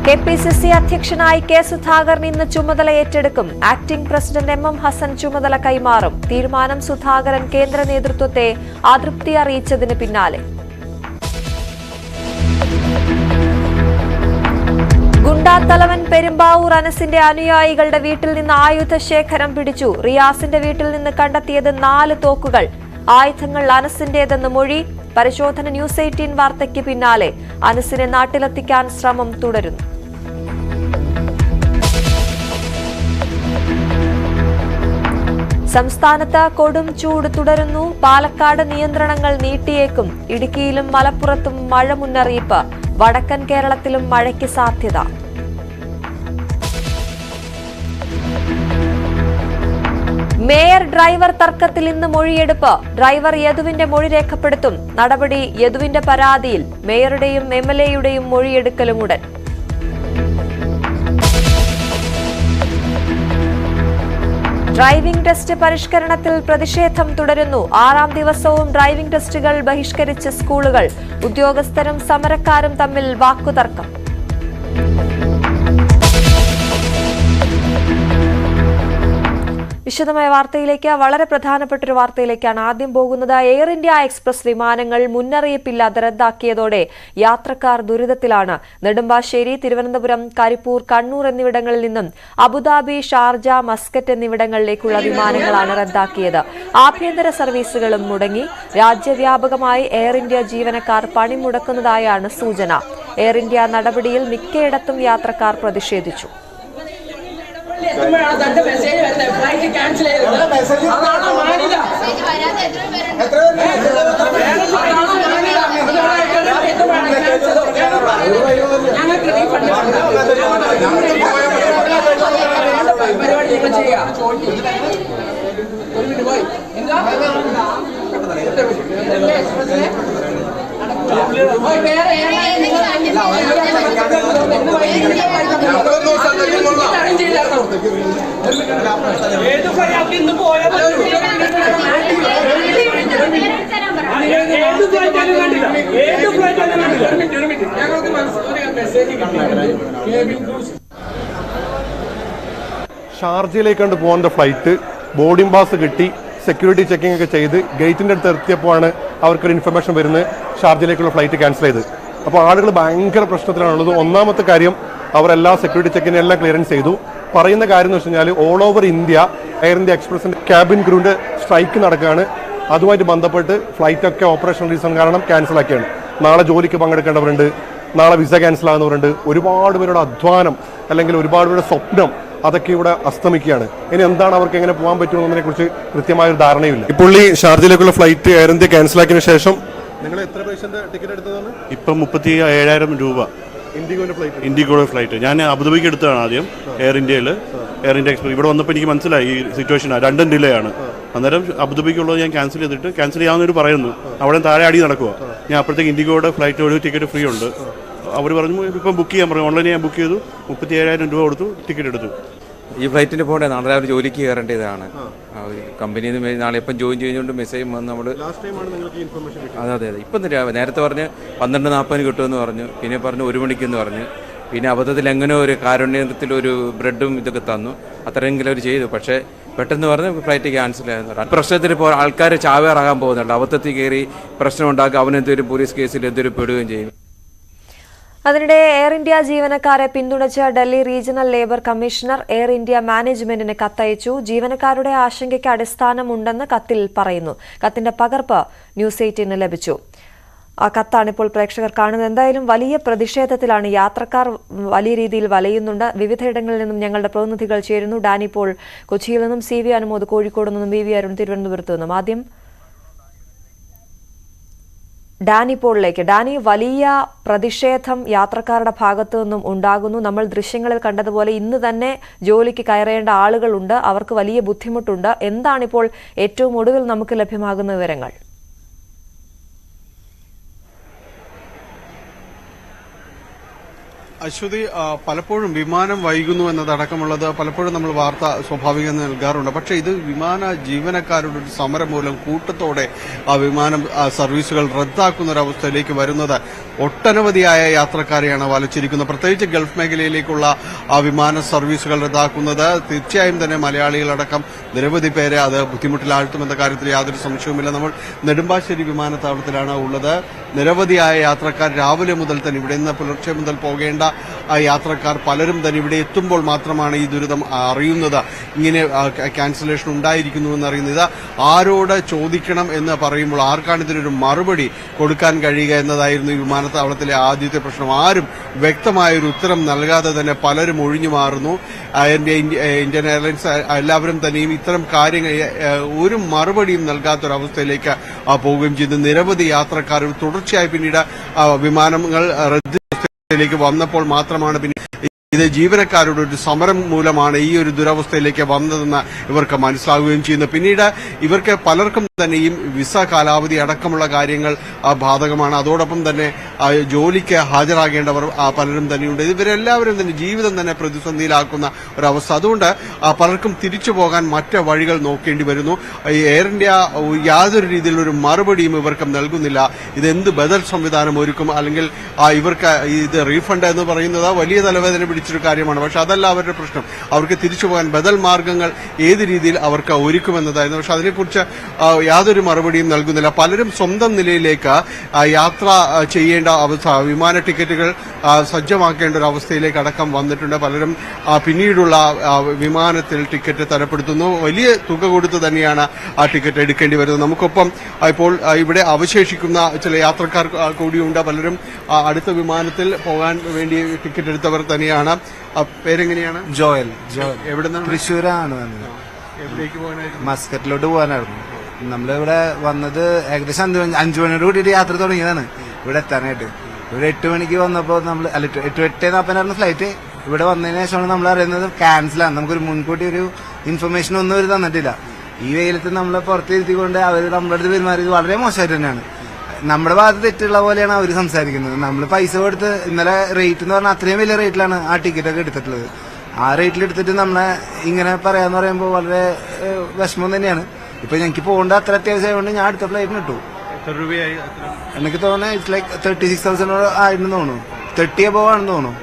KPCC അധ്യക്ഷനായി K Sudhakaran ഇന്ന് ചുമതല ഏറ്റെടുക്കും. ആക്ടിംഗ് പ്രസിഡന്റ് MM ഹസൻ ചുമതല കൈമാറും. തീരുമാനം സുധാകരൻ കേന്ദ്ര നേതൃത്വത്തെ അതൃപ്തി അറിയിച്ചതിന് പിന്നാലെ. ഗുണ്ടാത്തലവൻ പെരുമ്പാവൂർ അനസിന്റെ അനുയായികളുടെ വീട്ടിൽ നിന്ന് ആയുധശേഖരം പിടിച്ചു. റിയാസിന്റെ വീട്ടിൽ നിന്ന് കണ്ടെത്തിയത് 4 തോക്കുകൾ. ആയുധങ്ങൾ അനസിന്റേതെന്ന് മൊഴി. പരിശോധന ന്യൂസ് 18 വാർത്തയ്ക്ക് പിന്നാലെ. അനസിനെ നാട്ടിലെത്തിക്കാൻ ശ്രമം തുടരുന്നു. സംസ്ഥാനത്ത് കൊടും ചൂട് തുടരുന്നു. പാലക്കാട് നിയന്ത്രണങ്ങൾ നീട്ടിയേക്കും. ഇടുക്കിയിലും മലപ്പുറത്തും മഴ മുന്നറിയിപ്പ്. വടക്കൻ കേരളത്തിലും മഴയ്ക്ക് സാധ്യത. മേയർ ഡ്രൈവർ തർക്കത്തിൽ ഇന്ന് മൊഴിയെടുപ്പ്. ഡ്രൈവർ യദുവിന്റെ മൊഴി രേഖപ്പെടുത്തും. നടപടി യദുവിന്റെ പരാതിയിൽ. മേയറുടെയും MLAയുടെയും മൊഴിയെടുക്കലും ഉടൻ. ഡ്രൈവിംഗ് ടെസ്റ്റ് പരിഷ്കരണത്തിൽ പ്രതിഷേധം തുടരുന്നു. 6ാം ദിവസവും ഡ്രൈവിംഗ് ടെസ്റ്റുകൾ ബഹിഷ്കരിച്ച സ്കൂളുകൾ. ഉദ്യോഗസ്ഥരും സമരക്കാരും തമ്മിൽ വാക്കുതർക്കം. വിശദമായ വാർത്തയിലേക്ക്, വളരെ പ്രധാനപ്പെട്ടൊരു വാർത്തയിലേക്കാണ് ആദ്യം പോകുന്നത്. എയർ ഇന്ത്യ എക്സ്പ്രസ് വിമാനങ്ങൾ മുന്നറിയിപ്പില്ലാതെ റദ്ദാക്കിയതോടെ യാത്രക്കാർ ദുരിതത്തിലാണ്. നെടുമ്പാശ്ശേരി, തിരുവനന്തപുരം, കരിപ്പൂർ, കണ്ണൂർ എന്നിവിടങ്ങളിൽ നിന്നും അബുദാബി, ഷാർജ, മസ്കറ്റ് എന്നിവിടങ്ങളിലേക്കുള്ള വിമാനങ്ങളാണ് റദ്ദാക്കിയത്. ആഭ്യന്തര സർവീസുകളും മുടങ്ങി. രാജ്യവ്യാപകമായി എയർ ഇന്ത്യ ജീവനക്കാർ പണിമുടക്കുന്നതായാണ് സൂചന. എയർ ഇന്ത്യ നടപടിയിൽ മിക്കയിടത്തും യാത്രക്കാർ പ്രതിഷേധിച്ചു. ഷാർജയിലേക്കാണ് പോകേണ്ട ഫ്ലൈറ്റ്. ബോർഡിംഗ് പാസ് കിട്ടി, സെക്യൂരിറ്റി ചെക്കിംഗ് ഒക്കെ ചെയ്ത് ഗേറ്റിന്റെ അടുത്ത് എത്തിയപ്പോഴാണ് അവർക്കൊരു ഇൻഫർമേഷൻ വരുന്നത് ഷാർജയിലേക്കുള്ള ഫ്ലൈറ്റ് ക്യാൻസൽ ചെയ്ത്. അപ്പോൾ ആളുകൾ ഭയങ്കര പ്രശ്നത്തിലാണുള്ളത്. ഒന്നാമത്തെ കാര്യം, അവരെല്ലാ സെക്യൂരിറ്റി ചെക്കിനും എല്ലാം ക്ലിയറൻസ് ചെയ്തു. പറയുന്ന കാര്യം എന്ന് വെച്ച് കഴിഞ്ഞാൽ all over India Air India എക്സ്പ്രസിന്റെ ക്യാബിൻ ക്രൂവിന്റെ സ്ട്രൈക്ക് നടക്കുകയാണ്. അതുമായിട്ട് ബന്ധപ്പെട്ട് ഫ്ലൈറ്റൊക്കെ ഓപ്പറേഷൻ റീസൺ കാരണം ക്യാൻസൽ ആക്കിയാണ്. നാളെ ജോലിക്ക് പങ്കെടുക്കേണ്ടവരുണ്ട്, നാളെ വിസ ക്യാൻസൽ ആകുന്നവരുണ്ട്. ഒരുപാട് പേരുടെ അധ്വാനം അല്ലെങ്കിൽ ഒരുപാട് പേരുടെ സ്വപ്നം അതൊക്കെ ഇവിടെ അസ്തമിക്കുകയാണ്. ഇനി എന്താണ് അവർക്ക് എങ്ങനെ പോകാൻ പറ്റുമെന്നതിനെ കുറിച്ച് കൃത്യമായ ഒരു ധാരണയില്ല. ഇപ്പോൾ ഈ ഷാർജയിലേക്കുള്ള ഫ്ലൈറ്റ് എയർ ഇന്ത്യ ക്യാൻസൽ ആക്കിയതിനു ശേഷം നിങ്ങൾ എത്ര പൈസന്റെ ടിക്കറ്റ് എടുത്തതാണ്? ഇപ്പം 37,000 രൂപ. ഇൻഡിഗോയുടെ ഫ്ലൈറ്റ് ഞാൻ അബുദാബിക്ക് എടുത്തതാണ് ആദ്യം. എയർ ഇന്ത്യ എക്സ്പ്രസ് ഇവിടെ വന്നപ്പോൾ എനിക്ക് മനസ്സിലായി ഈ സിറ്റുവേഷൻ. 2 ഡിലേ ആണ്. അന്നേരം അബുദാബിക്കുള്ളത് ഞാൻ ക്യാൻസൽ ചെയ്തിട്ട് ക്യാൻസൽ ചെയ്യാമെന്നൊരു പറയുന്നു. അവിടെ താഴെ അടി നടക്കുക. ഞാൻ അപ്പോഴത്തേക്ക് ഇൻഡിഗോയുടെ ഫ്ലൈറ്റ് ഒരു ടിക്കറ്റ് ഫ്രീ ഉണ്ട്. അവർ പറഞ്ഞു ഇപ്പം ബുക്ക് ചെയ്യാൻ പറഞ്ഞു. ഓൺലൈനിൽ ഞാൻ ബുക്ക് ചെയ്തു. 37,000 രൂപ കൊടുത്തു, ടിക്കറ്റ് എടുത്തു. ഈ ഫ്ലൈറ്റിന് പോകണ്ടേ? നാളെ രാവിലെ ജോലിക്ക് കയറേണ്ടതാണ്. കമ്പനിയിൽ നിന്ന് നാളെ എപ്പം ജോയിൻ ചെയ്യുന്നതുകൊണ്ട് മെസ്സേജ് വന്ന് നമ്മൾ അതെ ഇപ്പം നേരത്തെ പറഞ്ഞ് 12:40 കിട്ടുമെന്ന് പറഞ്ഞു. പിന്നെ പറഞ്ഞു 1 മണിക്കെന്ന് പറഞ്ഞു. പിന്നെ അബദ്ധത്തിൽ എങ്ങനെ ഒരു കാരുണ്യത്തിലൊരു ബ്രെഡും ഇതൊക്കെ തന്നു. അത്രയെങ്കിലും അവർ ചെയ്തു. പക്ഷേ പെട്ടെന്ന് പറഞ്ഞ് ഫ്ലൈറ്റ് ക്യാൻസൽ ആയിരുന്നു. പ്രശ്നത്തിൽ ഇപ്പോൾ ആൾക്കാർ ചാവേറാകാൻ പോകുന്നുണ്ട്. അബദ്ധത്തിൽ കയറി പ്രശ്നം ഉണ്ടാക്കുക, അവനെന്തൊരു പോലീസ് കേസിൽ എന്തൊരു പെടുകയും ചെയ്യും. അതിനിടെ എയർ ഇന്ത്യ ജീവനക്കാരെ പിന്തുണച്ച Delhi regional labour commissioner air India മാനേജ്മെന്റിന് കത്തയച്ചു. ജീവനക്കാരുടെ ആശങ്കയ്ക്ക് അടിസ്ഥാനമുണ്ടെന്ന് കത്തിൽ പറയുന്നു. കത്തിന്റെ പകർപ്പ് ന്യൂസ് 18 ലഭിച്ചു. ആ കത്താണ് ഇപ്പോൾ പ്രേക്ഷകർ കാണുന്നത്. എന്തായാലും വലിയ പ്രതിഷേധത്തിലാണ് യാത്രക്കാർ. വലിയ രീതിയിൽ വലയുന്നുണ്ട്. വിവിധയിടങ്ങളിൽ നിന്നും ഞങ്ങളുടെ പ്രതിനിധികൾ ചേരുന്നു. ഡാനി പോൾ കൊച്ചിയിൽ നിന്നും, CV അനുമോദ് കോഴിക്കോട് നിന്നും, VV അരുൺ തിരുവനന്തപുരത്ത് നിന്നും. ആദ്യം ഡാനി പോളിലേക്ക്. ഡാനി, വലിയ പ്രതിഷേധം യാത്രക്കാരുടെ ഭാഗത്തു നിന്നും ഉണ്ടാകുന്നു. നമ്മൾ ദൃശ്യങ്ങളിൽ കണ്ടതുപോലെ ഇന്ന് തന്നെ ജോലിക്ക് കയറേണ്ട ആളുകളുണ്ട്. അവർക്ക് വലിയ ബുദ്ധിമുട്ടുണ്ട്. എന്താണിപ്പോൾ ഏറ്റവും ഒടുവിൽ നമുക്ക് ലഭ്യമാകുന്ന വിവരങ്ങൾ? അശ്വതി, പലപ്പോഴും വിമാനം വൈകുന്നു എന്നതടക്കമുള്ളത് പലപ്പോഴും നമ്മൾ വാർത്ത സ്വാഭാവികം നൽകാറുണ്ട്. പക്ഷേ ഇത് വിമാന ജീവനക്കാരുടെ ഒരു സമരം മൂലം കൂട്ടത്തോടെ ആ വിമാനം സർവീസുകൾ റദ്ദാക്കുന്ന ഒരവസ്ഥയിലേക്ക് വരുന്നത് ഒട്ടനവധിയായ യാത്രക്കാരെയാണ് വലച്ചിരിക്കുന്നത്. പ്രത്യേകിച്ച് ഗൾഫ് മേഖലയിലേക്കുള്ള ആ വിമാന സർവീസുകൾ റദ്ദാക്കുന്നത് തീർച്ചയായും തന്നെ മലയാളികളടക്കം നിരവധി പേരെ അത് ബുദ്ധിമുട്ടിലാഴ്ത്തുമെന്ന കാര്യത്തിൽ യാതൊരു സംശയവുമില്ല. നമ്മൾ നെടുമ്പാശ്ശേരി വിമാനത്താവളത്തിലാണ് ഉള്ളത്. നിരവധിയായ യാത്രക്കാർ രാവിലെ മുതൽ തന്നെ ഇവിടെ നിന്ന് പുലർച്ചെ മുതൽ പോകേണ്ട യാത്രക്കാർ പലരും തന്നെ ഇവിടെ എത്തുമ്പോൾ മാത്രമാണ് ഈ ദുരിതം അറിയുന്നത്. ഇങ്ങനെ ക്യാൻസലേഷൻ ഉണ്ടായിരിക്കുന്നു എന്നറിയുന്നത്. ഇത് ആരോട് ചോദിക്കണം എന്ന് പറയുമ്പോൾ ആർക്കാണ് ഇതിനൊരു മറുപടി കൊടുക്കാൻ കഴിയുക എന്നതായിരുന്നു ഈ വിമാനത്താവളത്തിലെ ആദ്യത്തെ പ്രശ്നം. ആരും വ്യക്തമായൊരു ഉത്തരം നൽകാതെ തന്നെ പലരും ഒഴിഞ്ഞു മാറുന്നു. ഇന്ത്യൻ എയർലൈൻസ് എല്ലാവരും തന്നെയും ഇത്തരം കാര്യങ്ങൾ ഒരു മറുപടിയും നൽകാത്തൊരവസ്ഥയിലേക്ക് പോവുകയും ചെയ്തു. നിരവധി യാത്രക്കാർ തുടർച്ചയായി പിന്നീട് വിമാനങ്ങൾ ിലേക്ക് വന്നപ്പോൾ മാത്രമാണ് പിന്നെ ഇത് ജീവനക്കാരുടെ ഒരു സമരം മൂലമാണ് ഈ ഒരു ദുരവസ്ഥയിലേക്ക് വന്നതെന്ന് ഇവർക്ക് മനസ്സിലാവുകയും ചെയ്യുന്നു. പിന്നീട് ഇവർക്ക് പലർക്കും തന്നെയും വിസ കാലാവധി അടക്കമുള്ള കാര്യങ്ങൾ ബാധകമാണ്. അതോടൊപ്പം തന്നെ ജോലിക്ക് ഹാജരാകേണ്ടവർ പലരും തന്നെയുണ്ട്. ഇവരെല്ലാവരും തന്നെ ജീവിതം തന്നെ പ്രതിസന്ധിയിലാക്കുന്ന ഒരവസ്ഥ. അതുകൊണ്ട് പലർക്കും തിരിച്ചു പോകാൻ മറ്റ് വഴികൾ നോക്കേണ്ടി വരുന്നു. എയർ ഇന്ത്യ യാതൊരു രീതിയിലൊരു മറുപടിയും ഇവർക്ക് നൽകുന്നില്ല. ഇതെന്ത് ബദൽ സംവിധാനം ഒരുക്കും, അല്ലെങ്കിൽ ഇവർക്ക് ഇത് റീഫണ്ട് എന്ന് പറയുന്നത് വലിയ തലവേദന പിടിച്ചൊരു കാര്യമാണ്. പക്ഷെ അതല്ല അവരുടെ പ്രശ്നം. അവർക്ക് തിരിച്ചു പോകാൻ ബദൽ മാർഗങ്ങൾ ഏത് രീതിയിൽ അവർക്ക് ഒരുക്കുമെന്നതായിരുന്നു. പക്ഷെ അതിനെക്കുറിച്ച് യാതൊരു മറുപടിയും നൽകുന്നില്ല. പലരും സ്വന്തം നിലയിലേക്ക് യാത്ര ചെയ്യേണ്ട അവസ്ഥ, വിമാന ടിക്കറ്റുകൾ സജ്ജമാക്കേണ്ട ഒരു അവസ്ഥയിലേക്ക് അടക്കം വന്നിട്ടുണ്ട്. പലരും പിന്നീടുള്ള വിമാനത്തിൽ ടിക്കറ്റ് തരപ്പെടുത്തുന്നു. വലിയ തുക കൊടുത്ത് തന്നെയാണ് ആ ടിക്കറ്റ് എടുക്കേണ്ടി വരുന്നത്. നമുക്കൊപ്പം ഇപ്പോൾ ഇവിടെ അവശേഷിക്കുന്ന ചില യാത്രക്കാർ കൂടിയുണ്ട്. പലരും അടുത്ത വിമാനത്തിൽ പോകാൻ വേണ്ടി ടിക്കറ്റ് എടുത്തവർ തന്നെയാണ്. പേരെങ്ങനെയാണ്? ജോയൽ. എവിടെ നിന്നാണ്? തൃശ്ശൂരാണ് വന്നത്. എവിടേക്ക് പോകാനായിരുന്നു? മസ്കറ്റിലോട്ട് പോകാനായിരുന്നു. നമ്മളിവിടെ വന്നത് ഏകദേശം 5 മണിയോട് കൂടിയിട്ട് യാത്ര തുടങ്ങിയതാണ് ഇവിടെ എത്താനായിട്ട്. ഇവിടെ 8 മണിക്ക് വന്നപ്പോൾ നമ്മൾ 8:40 ഫ്ലൈറ്റ്. ഇവിടെ വന്നതിന് ശേഷമാണ് നമ്മൾ അറിയുന്നത് ക്യാൻസലാണ്. നമുക്കൊരു മുൻകൂട്ടി ഒരു ഇൻഫർമേഷൻ ഒന്നും അവർ തന്നിട്ടില്ല. ഈ വെയിലത്ത് നമ്മളെ പുറത്തിരുത്തിക്കൊണ്ട് അവർ നമ്മുടെ അടുത്ത് പെരുമാറിയത് വളരെ മോശമായിട്ട് തന്നെയാണ്. നമ്മുടെ ഭാഗത്ത് തെറ്റുള്ള പോലെയാണ് അവർ സംസാരിക്കുന്നത്. നമ്മൾ പൈസ കൊടുത്ത് ഇന്നലെ റേറ്റ് എന്ന് പറഞ്ഞാൽ അത്രയും വലിയ റേറ്റിലാണ് ആ ടിക്കറ്റൊക്കെ എടുത്തിട്ടുള്ളത്. ആ റേറ്റിൽ എടുത്തിട്ട് നമ്മളെ ഇങ്ങനെ പറയാന്ന് പറയുമ്പോൾ വളരെ വിഷമം തന്നെയാണ്. ഇപ്പൊ ഞങ്ങൾക്ക് പോകേണ്ട അത്ര അത്യാവശ്യമായതുകൊണ്ട് ഞാൻ അടുത്ത ഫ്ലൈറ്റിന് ഇട്ടു. എനിക്ക് തോന്നുന്നത് ഇറ്റ്സ് ലൈക്ക് 36,000 ആയിരുന്നു തോന്നുന്നു. 30 above ആണെന്ന് തോന്നുന്നു.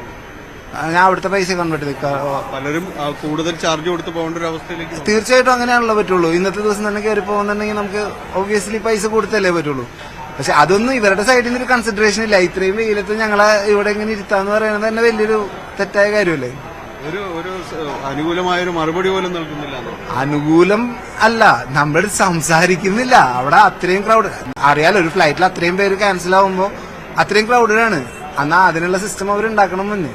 ഞാൻ അവിടുത്തെ പൈസ കൺവേർട്ട് പലരും കൂടുതൽ ചാർജ് കൊടുത്ത് പോകേണ്ട ഒരു അവസ്ഥയിലേക്ക്. തീർച്ചയായിട്ടും അങ്ങനെയാണല്ലോ പറ്റുള്ളൂ. ഇന്നത്തെ ദിവസം തന്നെ കയറി പോകുന്നുണ്ടെങ്കിൽ നമുക്ക് ഒബ്വിയസ്ലി പൈസ കൊടുത്തല്ലേ പറ്റുള്ളൂ. പക്ഷെ അതൊന്നും ഇവരുടെ സൈഡിൽ നിന്ന് ഒരു കൺസിഡറേഷൻ ഇല്ല. ഇത്രയും വെയിലത്ത് ഞങ്ങളെ ഇവിടെ ഇങ്ങനെ ഇരുത്താന്ന് പറയുന്നത് തന്നെ വലിയൊരു തെറ്റായ കാര്യമല്ലേ. ഒരു അനുകൂലമായ ഒരു മറുപടി പോലും നൽകുന്നില്ല. അനുകൂലം അല്ല, നമ്മൾ സംസാരിക്കുന്നില്ല. അവിടെ അത്രയും ക്രൗഡ് അറിയാലോ. ഒരു ഫ്ലൈറ്റിൽ അത്രയും പേര് ക്യാൻസൽ ആവുമ്പോൾ അത്രയും ക്രൗഡാണ്. എന്നാ അതിനുള്ള സിസ്റ്റം അവർ ഉണ്ടാക്കണം മുന്നേ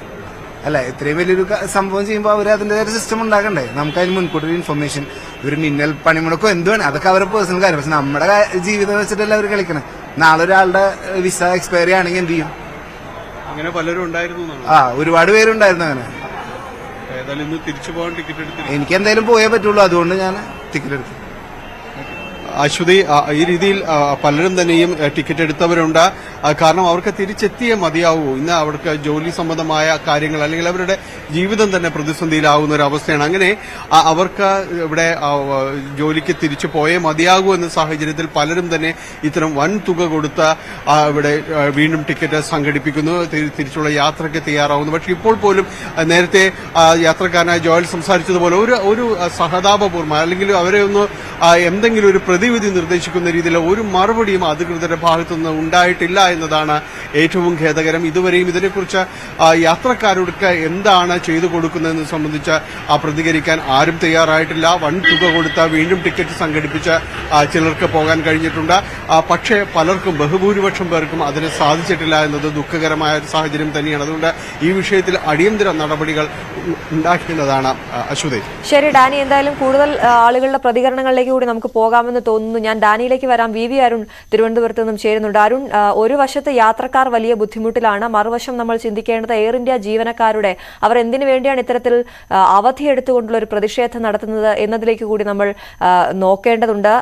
അല്ല. ഇത്രയും വലിയൊരു സംഭവം ചെയ്യുമ്പോൾ അവർ അതിൻ്റെതായ സിസ്റ്റം ഉണ്ടാക്കണ്ടേ. നമുക്ക് അതിന് മുൻകൂട്ടി ഇൻഫർമേഷൻ, ഒരു മിന്നൽ പണിമുടക്കോ എന്തുവാണ് അതൊക്കെ അവരുടെ പേഴ്സണൽ കാര്യം. പക്ഷെ നമ്മുടെ ജീവിതം വെച്ചിട്ടല്ല അവർ കളിക്കണം. നാളെ ഒരാളുടെ വിസ എക്സ്പയറി ആണെങ്കിൽ എന്ത് ചെയ്യും? അങ്ങനെ പലരും ഉണ്ടായിരുന്നു. ഒരുപാട് പേരുണ്ടായിരുന്നു അങ്ങനെ. ഏതായാലും ഇന്ന് തിരിച്ചു പോകാൻ ടിക്കറ്റ് എടുത്തു. എനിക്ക് എന്തായാലും പോയേ പറ്റുള്ളൂ. അതുകൊണ്ട് ഞാൻ ടിക്കറ്റ് എടുത്തു. അശ്വതി, ഈ രീതിയിൽ പലരും തന്നെയും ടിക്കറ്റ് എടുത്തവരുണ്ട്. കാരണം അവർക്ക് തിരിച്ചെത്തിയേ മതിയാവൂ. ഇന്ന് അവർക്ക് ജോലി സംബന്ധമായ കാര്യങ്ങൾ അല്ലെങ്കിൽ അവരുടെ ജീവിതം തന്നെ പ്രതിസന്ധിയിലാവുന്ന ഒരു അവസ്ഥയാണ്. അങ്ങനെ അവർക്ക് ഇവിടെ ജോലിക്ക് തിരിച്ചു പോയേ മതിയാകൂ എന്ന സാഹചര്യത്തിൽ പലരും തന്നെ ഇത്തരം വൻ തുക കൊടുത്ത് ഇവിടെ വീണ്ടും ടിക്കറ്റ് സംഘടിപ്പിക്കുന്നു, തിരിച്ചുള്ള യാത്രയ്ക്ക് തയ്യാറാവുന്നു. പക്ഷെ ഇപ്പോൾ പോലും നേരത്തെ യാത്രക്കാരനായ ജോയൽ സംസാരിച്ചതുപോലെ ഒരു സഹതാപപൂർവ്വം അല്ലെങ്കിൽ അവരെ ഒന്ന് എന്തെങ്കിലും ഒരു പ്രതിവിധി നിർദ്ദേശിക്കുന്ന രീതിയിൽ ഒരു മറുപടിയും അധികൃതരുടെ ഭാഗത്തുനിന്ന് ഉണ്ടായിട്ടില്ല എന്നതാണ് ഏറ്റവും ഖേദകരം. ഇതുവരെയും ഇതിനെക്കുറിച്ച് യാത്രക്കാർക്ക് എന്താണ് ചെയ്തു കൊടുക്കുന്നതെന്ന് സംബന്ധിച്ച് പ്രതികരിക്കാൻ ആരും തയ്യാറായിട്ടില്ല. വൻ തുക കൊടുത്ത് വീണ്ടും ടിക്കറ്റ് സംഘടിപ്പിച്ച് ചിലർക്ക് പോകാൻ കഴിഞ്ഞിട്ടുണ്ട്. പക്ഷേ പലർക്കും, ബഹുഭൂരിപക്ഷം പേർക്കും അതിന് സാധിച്ചിട്ടില്ല എന്നത് ദുഃഖകരമായ ഒരു സാഹചര്യം തന്നെയാണ്. അതുകൊണ്ട് ഈ വിഷയത്തിൽ അടിയന്തര നടപടികൾ ഉണ്ടാക്കേണ്ടതാണ്. അശ്വതി. ശരി ഡാനി, എന്തായാലും കൂടുതൽ ആളുകളുടെ പ്രതികരണങ്ങളിലേക്ക് കൂടി നമുക്ക് പോകാമെന്ന് തോന്നുന്നു. ഞാൻ ഡാനിയിലേക്ക് വരാം. വി അരുൺ തിരുവനന്തപുരത്ത് നിന്നും ചേരുന്നുണ്ട്. അരുൺ, ഒരു വശത്ത് യാത്രക്കാർ വലിയ ബുദ്ധിമുട്ടിലാണ്, മറുവശം നമ്മൾ ചിന്തിക്കേണ്ടത് എയർ ഇന്ത്യ ജീവനക്കാരുടെ അവർ എന്തിനു വേണ്ടിയാണ് ഇത്തരത്തിൽ അവധിയെടുത്തുകൊണ്ടുള്ള ഒരു പ്രതിഷേധം നടത്തുന്നത് എന്നതിലേക്ക് കൂടി നമ്മൾ നോക്കേണ്ടതുണ്ട്.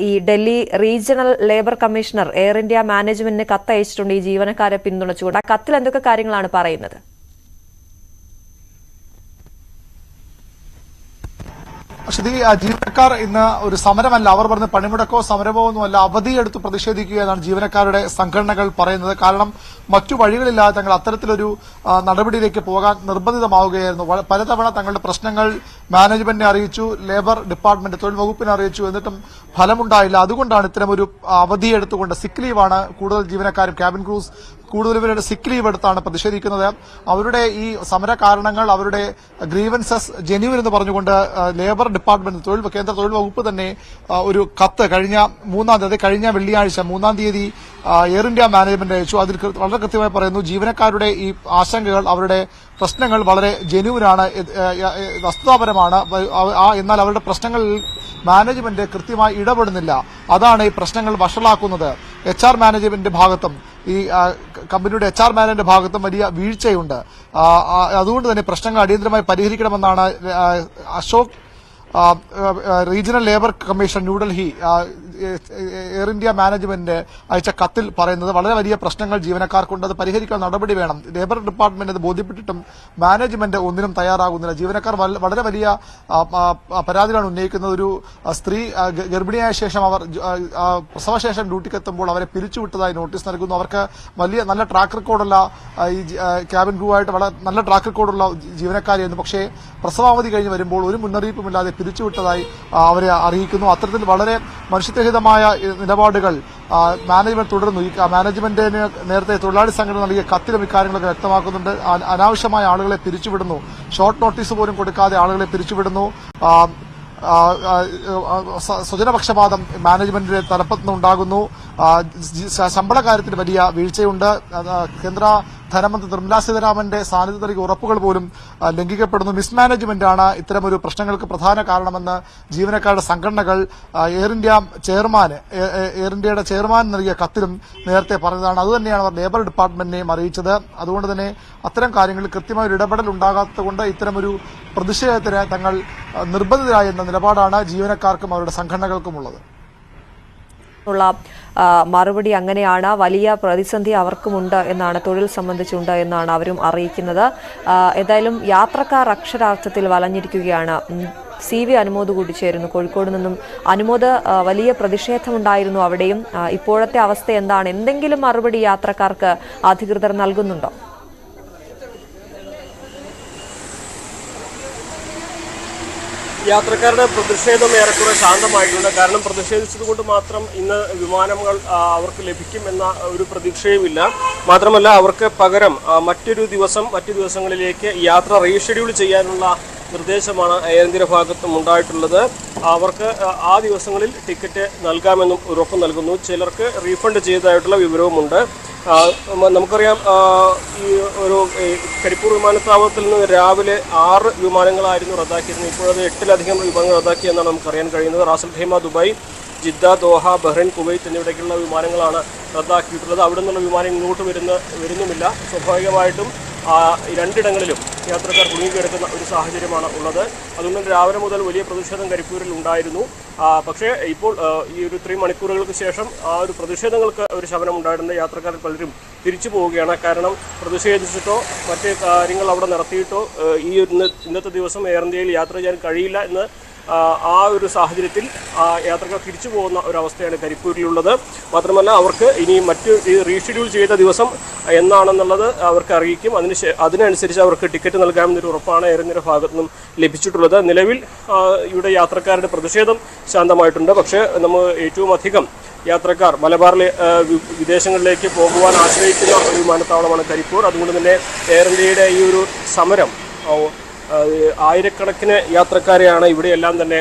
ഈ Delhi regional labour commissioner air India മാനേജ്മെന്റിന് കത്തയച്ചിട്ടുണ്ട് ഈ ജീവനക്കാരെ പിന്തുണച്ചുകൊണ്ട്. ആ കത്തിൽ എന്തൊക്കെ കാര്യങ്ങളാണ് പറയുന്നത്? ശ്രുതി, ജീവനക്കാർ ഇന്ന് ഒരു സമരമല്ല, അവർ പറഞ്ഞ പണിമുടക്കോ സമരമോ ഒന്നുമല്ല, അവധിയെടുത്ത് പ്രതിഷേധിക്കുക എന്നാണ് ജീവനക്കാരുടെ സംഘടനകൾ പറയുന്നത്. കാരണം മറ്റു വഴികളില്ലാതെ തങ്ങൾ അത്തരത്തിലൊരു നടപടിയിലേക്ക് പോകാൻ നിർബന്ധിതമാവുകയായിരുന്നു. പലതവണ തങ്ങളുടെ പ്രശ്നങ്ങൾ മാനേജ്മെന്റിനെ അറിയിച്ചു, ലേബർ ഡിപ്പാർട്ട്മെന്റ് തൊഴിൽ വകുപ്പിനെ അറിയിച്ചു, എന്നിട്ടും ഫലമുണ്ടായില്ല. അതുകൊണ്ടാണ് ഇത്തരമൊരു അവധിയെടുത്തുകൊണ്ട് സിക്ക് ലീവാണ് കൂടുതൽ ജീവനക്കാരും ക്യാബിൻ ക്രൂസ് കൂടുതൽ സിക്ക് ലീവ് എടുത്താണ് പ്രതിഷേധിക്കുന്നത്. അവരുടെ ഈ സമര കാരണങ്ങൾ, അവരുടെ ഗ്രീവൻസസ് ജെന്യൂൻ എന്ന് പറഞ്ഞുകൊണ്ട് ലേബർ ഡിപ്പാർട്ട്മെന്റ് കേന്ദ്ര തൊഴിൽ വകുപ്പ് തന്നെ ഒരു കത്ത് കഴിഞ്ഞ 3-ാം തീയതി, കഴിഞ്ഞ വെള്ളിയാഴ്ച 3-ാം തീയതി എയർ ഇന്ത്യ മാനേജ്മെന്റ് അയച്ചു. അതിൽ വളരെ കൃത്യമായി പറയുന്നു, ജീവനക്കാരുടെ ഈ ആശങ്കകൾ, അവരുടെ പ്രശ്നങ്ങൾ വളരെ ജെന്യൂനാണ്, വസ്തുതാപരമാണ്. എന്നാൽ അവരുടെ പ്രശ്നങ്ങളിൽ മാനേജ്മെന്റ് കൃത്യമായി ഇടപെടുന്നില്ല. അതാണ് ഈ പ്രശ്നങ്ങൾ വഷളാക്കുന്നത്. HR മാനേജ്മെന്റിന്റെ ഭാഗത്തും ഈ കമ്പനിയുടെ HR മാനേജറിന്റെ ഭാഗത്തും വലിയ വീഴ്ചയുണ്ട്. അതുകൊണ്ട് തന്നെ പ്രശ്നങ്ങൾ അടിയന്തരമായി പരിഹരിക്കണമെന്നാണ് Ashok regional labour commission New Delhi Air India management അയച്ച കത്തിൽ പറയുന്നത്. വളരെ വലിയ പ്രശ്നങ്ങൾ ജീവനക്കാർക്കുണ്ട്, അത് പരിഹരിക്കാൻ നടപടി വേണം. ലേബർ ഡിപ്പാർട്ട്മെന്റ് അത് ബോധ്യപ്പെട്ടിട്ടും മാനേജ്മെന്റ് ഒന്നിനും തയ്യാറാകുന്നില്ല. ജീവനക്കാർ വളരെ വലിയ പരാതികളാണ് ഉന്നയിക്കുന്നത്. ഒരു സ്ത്രീ ഗർഭിണിയായ ശേഷം അവർ പ്രസവശേഷം ഡ്യൂട്ടിക്ക് എത്തുമ്പോൾ അവരെ പിരിച്ചുവിട്ടതായി നോട്ടീസ് നൽകുന്നു. അവർക്ക് നല്ല ട്രാക്ക് റെക്കോർഡുള്ള ഈ ക്യാബിൻ ക്രൂ ആയിട്ട് വളരെ നല്ല ട്രാക്ക് റെക്കോർഡുള്ള ജീവനക്കാരായിരുന്നു. പക്ഷേ പ്രസവാവധി കഴിഞ്ഞ് വരുമ്പോൾ ഒരു മുന്നറിയിപ്പുമില്ലാതെ പിരിച്ചുവിട്ടതായി അവരെ അറിയിക്കുന്നു. അത്തരത്തിൽ വളരെ മനുഷ്യത്വഹിതമായ നിലപാടുകൾ മാനേജ്മെന്റ് തുടരുന്നു. ഈ മാനേജ്മെന്റിന് നേരത്തെ തൊഴിലാളി സംഘടന നൽകിയ കത്തിലും ഇക്കാര്യങ്ങളൊക്കെ വ്യക്തമാക്കുന്നുണ്ട്. അനാവശ്യമായ ആളുകളെ പിരിച്ചുവിടുന്നു, ഷോർട്ട് നോട്ടീസ് പോലും കൊടുക്കാതെ ആളുകളെ പിരിച്ചുവിടുന്നു. സ്വജനപക്ഷപാതം മാനേജ്മെന്റിന്റെ തലപ്പത്തുനിന്നുണ്ടാകുന്നു. ശമ്പള കാര്യത്തിൽ വലിയ വീഴ്ചയുണ്ട്. കേന്ദ്ര ധനമന്ത്രി നിർമ്മലാ സീതാരാമന്റെ സാന്നിധ്യം നൽകിയ ഉറപ്പുകൾ പോലും ലംഘിക്കപ്പെടുന്നു. മിസ്മാനേജ്മെന്റാണ് ഇത്തരമൊരു പ്രശ്നങ്ങൾക്ക് പ്രധാന കാരണമെന്ന് ജീവനക്കാരുടെ സംഘടനകൾ എയർ ഇന്ത്യയുടെ ചെയർമാൻ നൽകിയ കത്തിലും നേരത്തെ പറഞ്ഞതാണ്. അതുതന്നെയാണ് അവർ ലേബർ ഡിപ്പാർട്ട്മെന്റിനെയും അറിയിച്ചത്. അതുകൊണ്ട് തന്നെ അത്തരം കാര്യങ്ങളിൽ കൃത്യമായ ഒരു ഇടപെടൽ ഉണ്ടാകാത്തതുകൊണ്ട് ഇത്തരമൊരു പ്രതിഷേധത്തിന് തങ്ങൾ നിർബന്ധിതരായെന്ന നിലപാടാണ് ജീവനക്കാർക്കും അവരുടെ സംഘടനകൾക്കുമുള്ളത്. മറുപടി അങ്ങനെയാണ്. വലിയ പ്രതിസന്ധി അവർക്കുമുണ്ട് എന്നാണ്, തൊഴിൽ സംബന്ധിച്ചുണ്ട് എന്നാണ് അവരും അറിയിക്കുന്നത്. ഏതായാലും യാത്രക്കാർ അക്ഷരാർത്ഥത്തിൽ വലഞ്ഞിരിക്കുകയാണ്. CV അനുമോദ് കൂടി ചേരുന്നു കോഴിക്കോട് നിന്നും. അനുമോദ്, വലിയ പ്രതിഷേധമുണ്ടായിരുന്നു അവിടെയും. ഇപ്പോഴത്തെ അവസ്ഥ എന്താണ്? എന്തെങ്കിലും മറുപടി യാത്രക്കാർക്ക് അധികൃതർ നൽകുന്നുണ്ടോ? യാത്രക്കാരുടെ പ്രതിഷേധം ഏറെക്കുറെ ശാന്തമായിട്ടുണ്ട്. കാരണം പ്രതിഷേധിച്ചതുകൊണ്ട് മാത്രം ഇന്ന് വിമാനങ്ങൾ അവർക്ക് ലഭിക്കുമെന്ന ഒരു പ്രതീക്ഷയുമില്ല. മാത്രമല്ല, അവർക്ക് പകരം മറ്റു ദിവസങ്ങളിലേക്ക് യാത്ര റീഷെഡ്യൂൾ ചെയ്യാനുള്ള നിർദ്ദേശമാണ് എയർ ഇന്ത്യയുടെ ഭാഗത്തും ഉണ്ടായിട്ടുള്ളത്. അവർക്ക് ആ ദിവസങ്ങളിൽ ടിക്കറ്റ് നൽകാമെന്നും ഉറപ്പ് നൽകുന്നു. ചിലർക്ക് റീഫണ്ട് ചെയ്തതായിട്ടുള്ള വിവരവുമുണ്ട്. നമുക്കറിയാം, ഈ ഒരു കരിപ്പൂർ വിമാനത്താവളത്തിൽ നിന്ന് രാവിലെ 6 വിമാനങ്ങളായിരുന്നു റദ്ദാക്കിയിരുന്നത്. ഇപ്പോഴത് 8-ലധികം വിമാനങ്ങൾ റദ്ദാക്കിയെന്നാണ് നമുക്കറിയാൻ കഴിയുന്നത്. Ras al Khaimah, Dubai, Jeddah, Doha, Bahrain, Kuwait എന്നിവിടേക്കുള്ള വിമാനങ്ങളാണ് റദ്ദാക്കിയിട്ടുള്ളത്. അവിടെ നിന്നുള്ള വിമാനം ഇങ്ങോട്ട് വരുന്നുമില്ല. സ്വാഭാവികമായിട്ടും രണ്ടിടങ്ങളിലും യാത്രക്കാർ കുടുങ്ങിക്കിടക്കുന്ന ഒരു സാഹചര്യമാണ് ഉള്ളത്. അതുകൊണ്ട് രാവിലെ മുതൽ വലിയ പ്രതിഷേധം കരിപ്പൂരിൽ ഉണ്ടായിരുന്നു. പക്ഷേ ഇപ്പോൾ ഈ ഒരു 3 മണിക്കൂറുകൾക്ക് ശേഷം ആ ഒരു പ്രതിഷേധങ്ങൾക്ക് ഒരു ശമനം ഉണ്ടായിട്ടുണ്ട്. യാത്രക്കാർ പലരും തിരിച്ചു പോവുകയാണ്. കാരണം പ്രതിഷേധിച്ചിട്ടോ മറ്റ് കാര്യങ്ങൾ അവിടെ നടത്തിയിട്ടോ ഈ ഇന്നത്തെ ദിവസം എയർ ഇന്ത്യയിൽ യാത്ര ചെയ്യാൻ കഴിയില്ല എന്ന് ആ ഒരു സാഹചര്യത്തിൽ യാത്രക്കാർ തിരിച്ചു പോകുന്ന ഒരവസ്ഥയാണ് കരിപ്പൂരിലുള്ളത്. മാത്രമല്ല, അവർക്ക് ഇനി മറ്റ് റീഷെഡ്യൂൾ ചെയ്ത ദിവസം എന്നാണെന്നുള്ളത് അവർക്ക് അറിയിക്കും. അതിനനുസരിച്ച് അവർക്ക് ടിക്കറ്റ് നൽകാമെന്നൊരു ഉറപ്പാണ് എയർ ഇന്ത്യയുടെ ഭാഗത്തു നിന്നും ലഭിച്ചിട്ടുള്ളത്. നിലവിൽ ഇവിടെ യാത്രക്കാരുടെ പ്രതിഷേധം ശാന്തമായിട്ടുണ്ട്. പക്ഷേ നമ്മൾ ഏറ്റവും അധികം യാത്രക്കാർ മലബാറിലെ വിദേശങ്ങളിലേക്ക് പോകുവാൻ ആശ്രയിക്കുന്ന ഒരു വിമാനത്താവളമാണ് കരിപ്പൂർ. അതുകൊണ്ട് തന്നെ എയർ ഇന്ത്യയുടെ ഈ ഒരു സമരം ആയിരക്കണക്കിന് യാത്രക്കാരെയാണ് ഇവിടെയെല്ലാം തന്നെ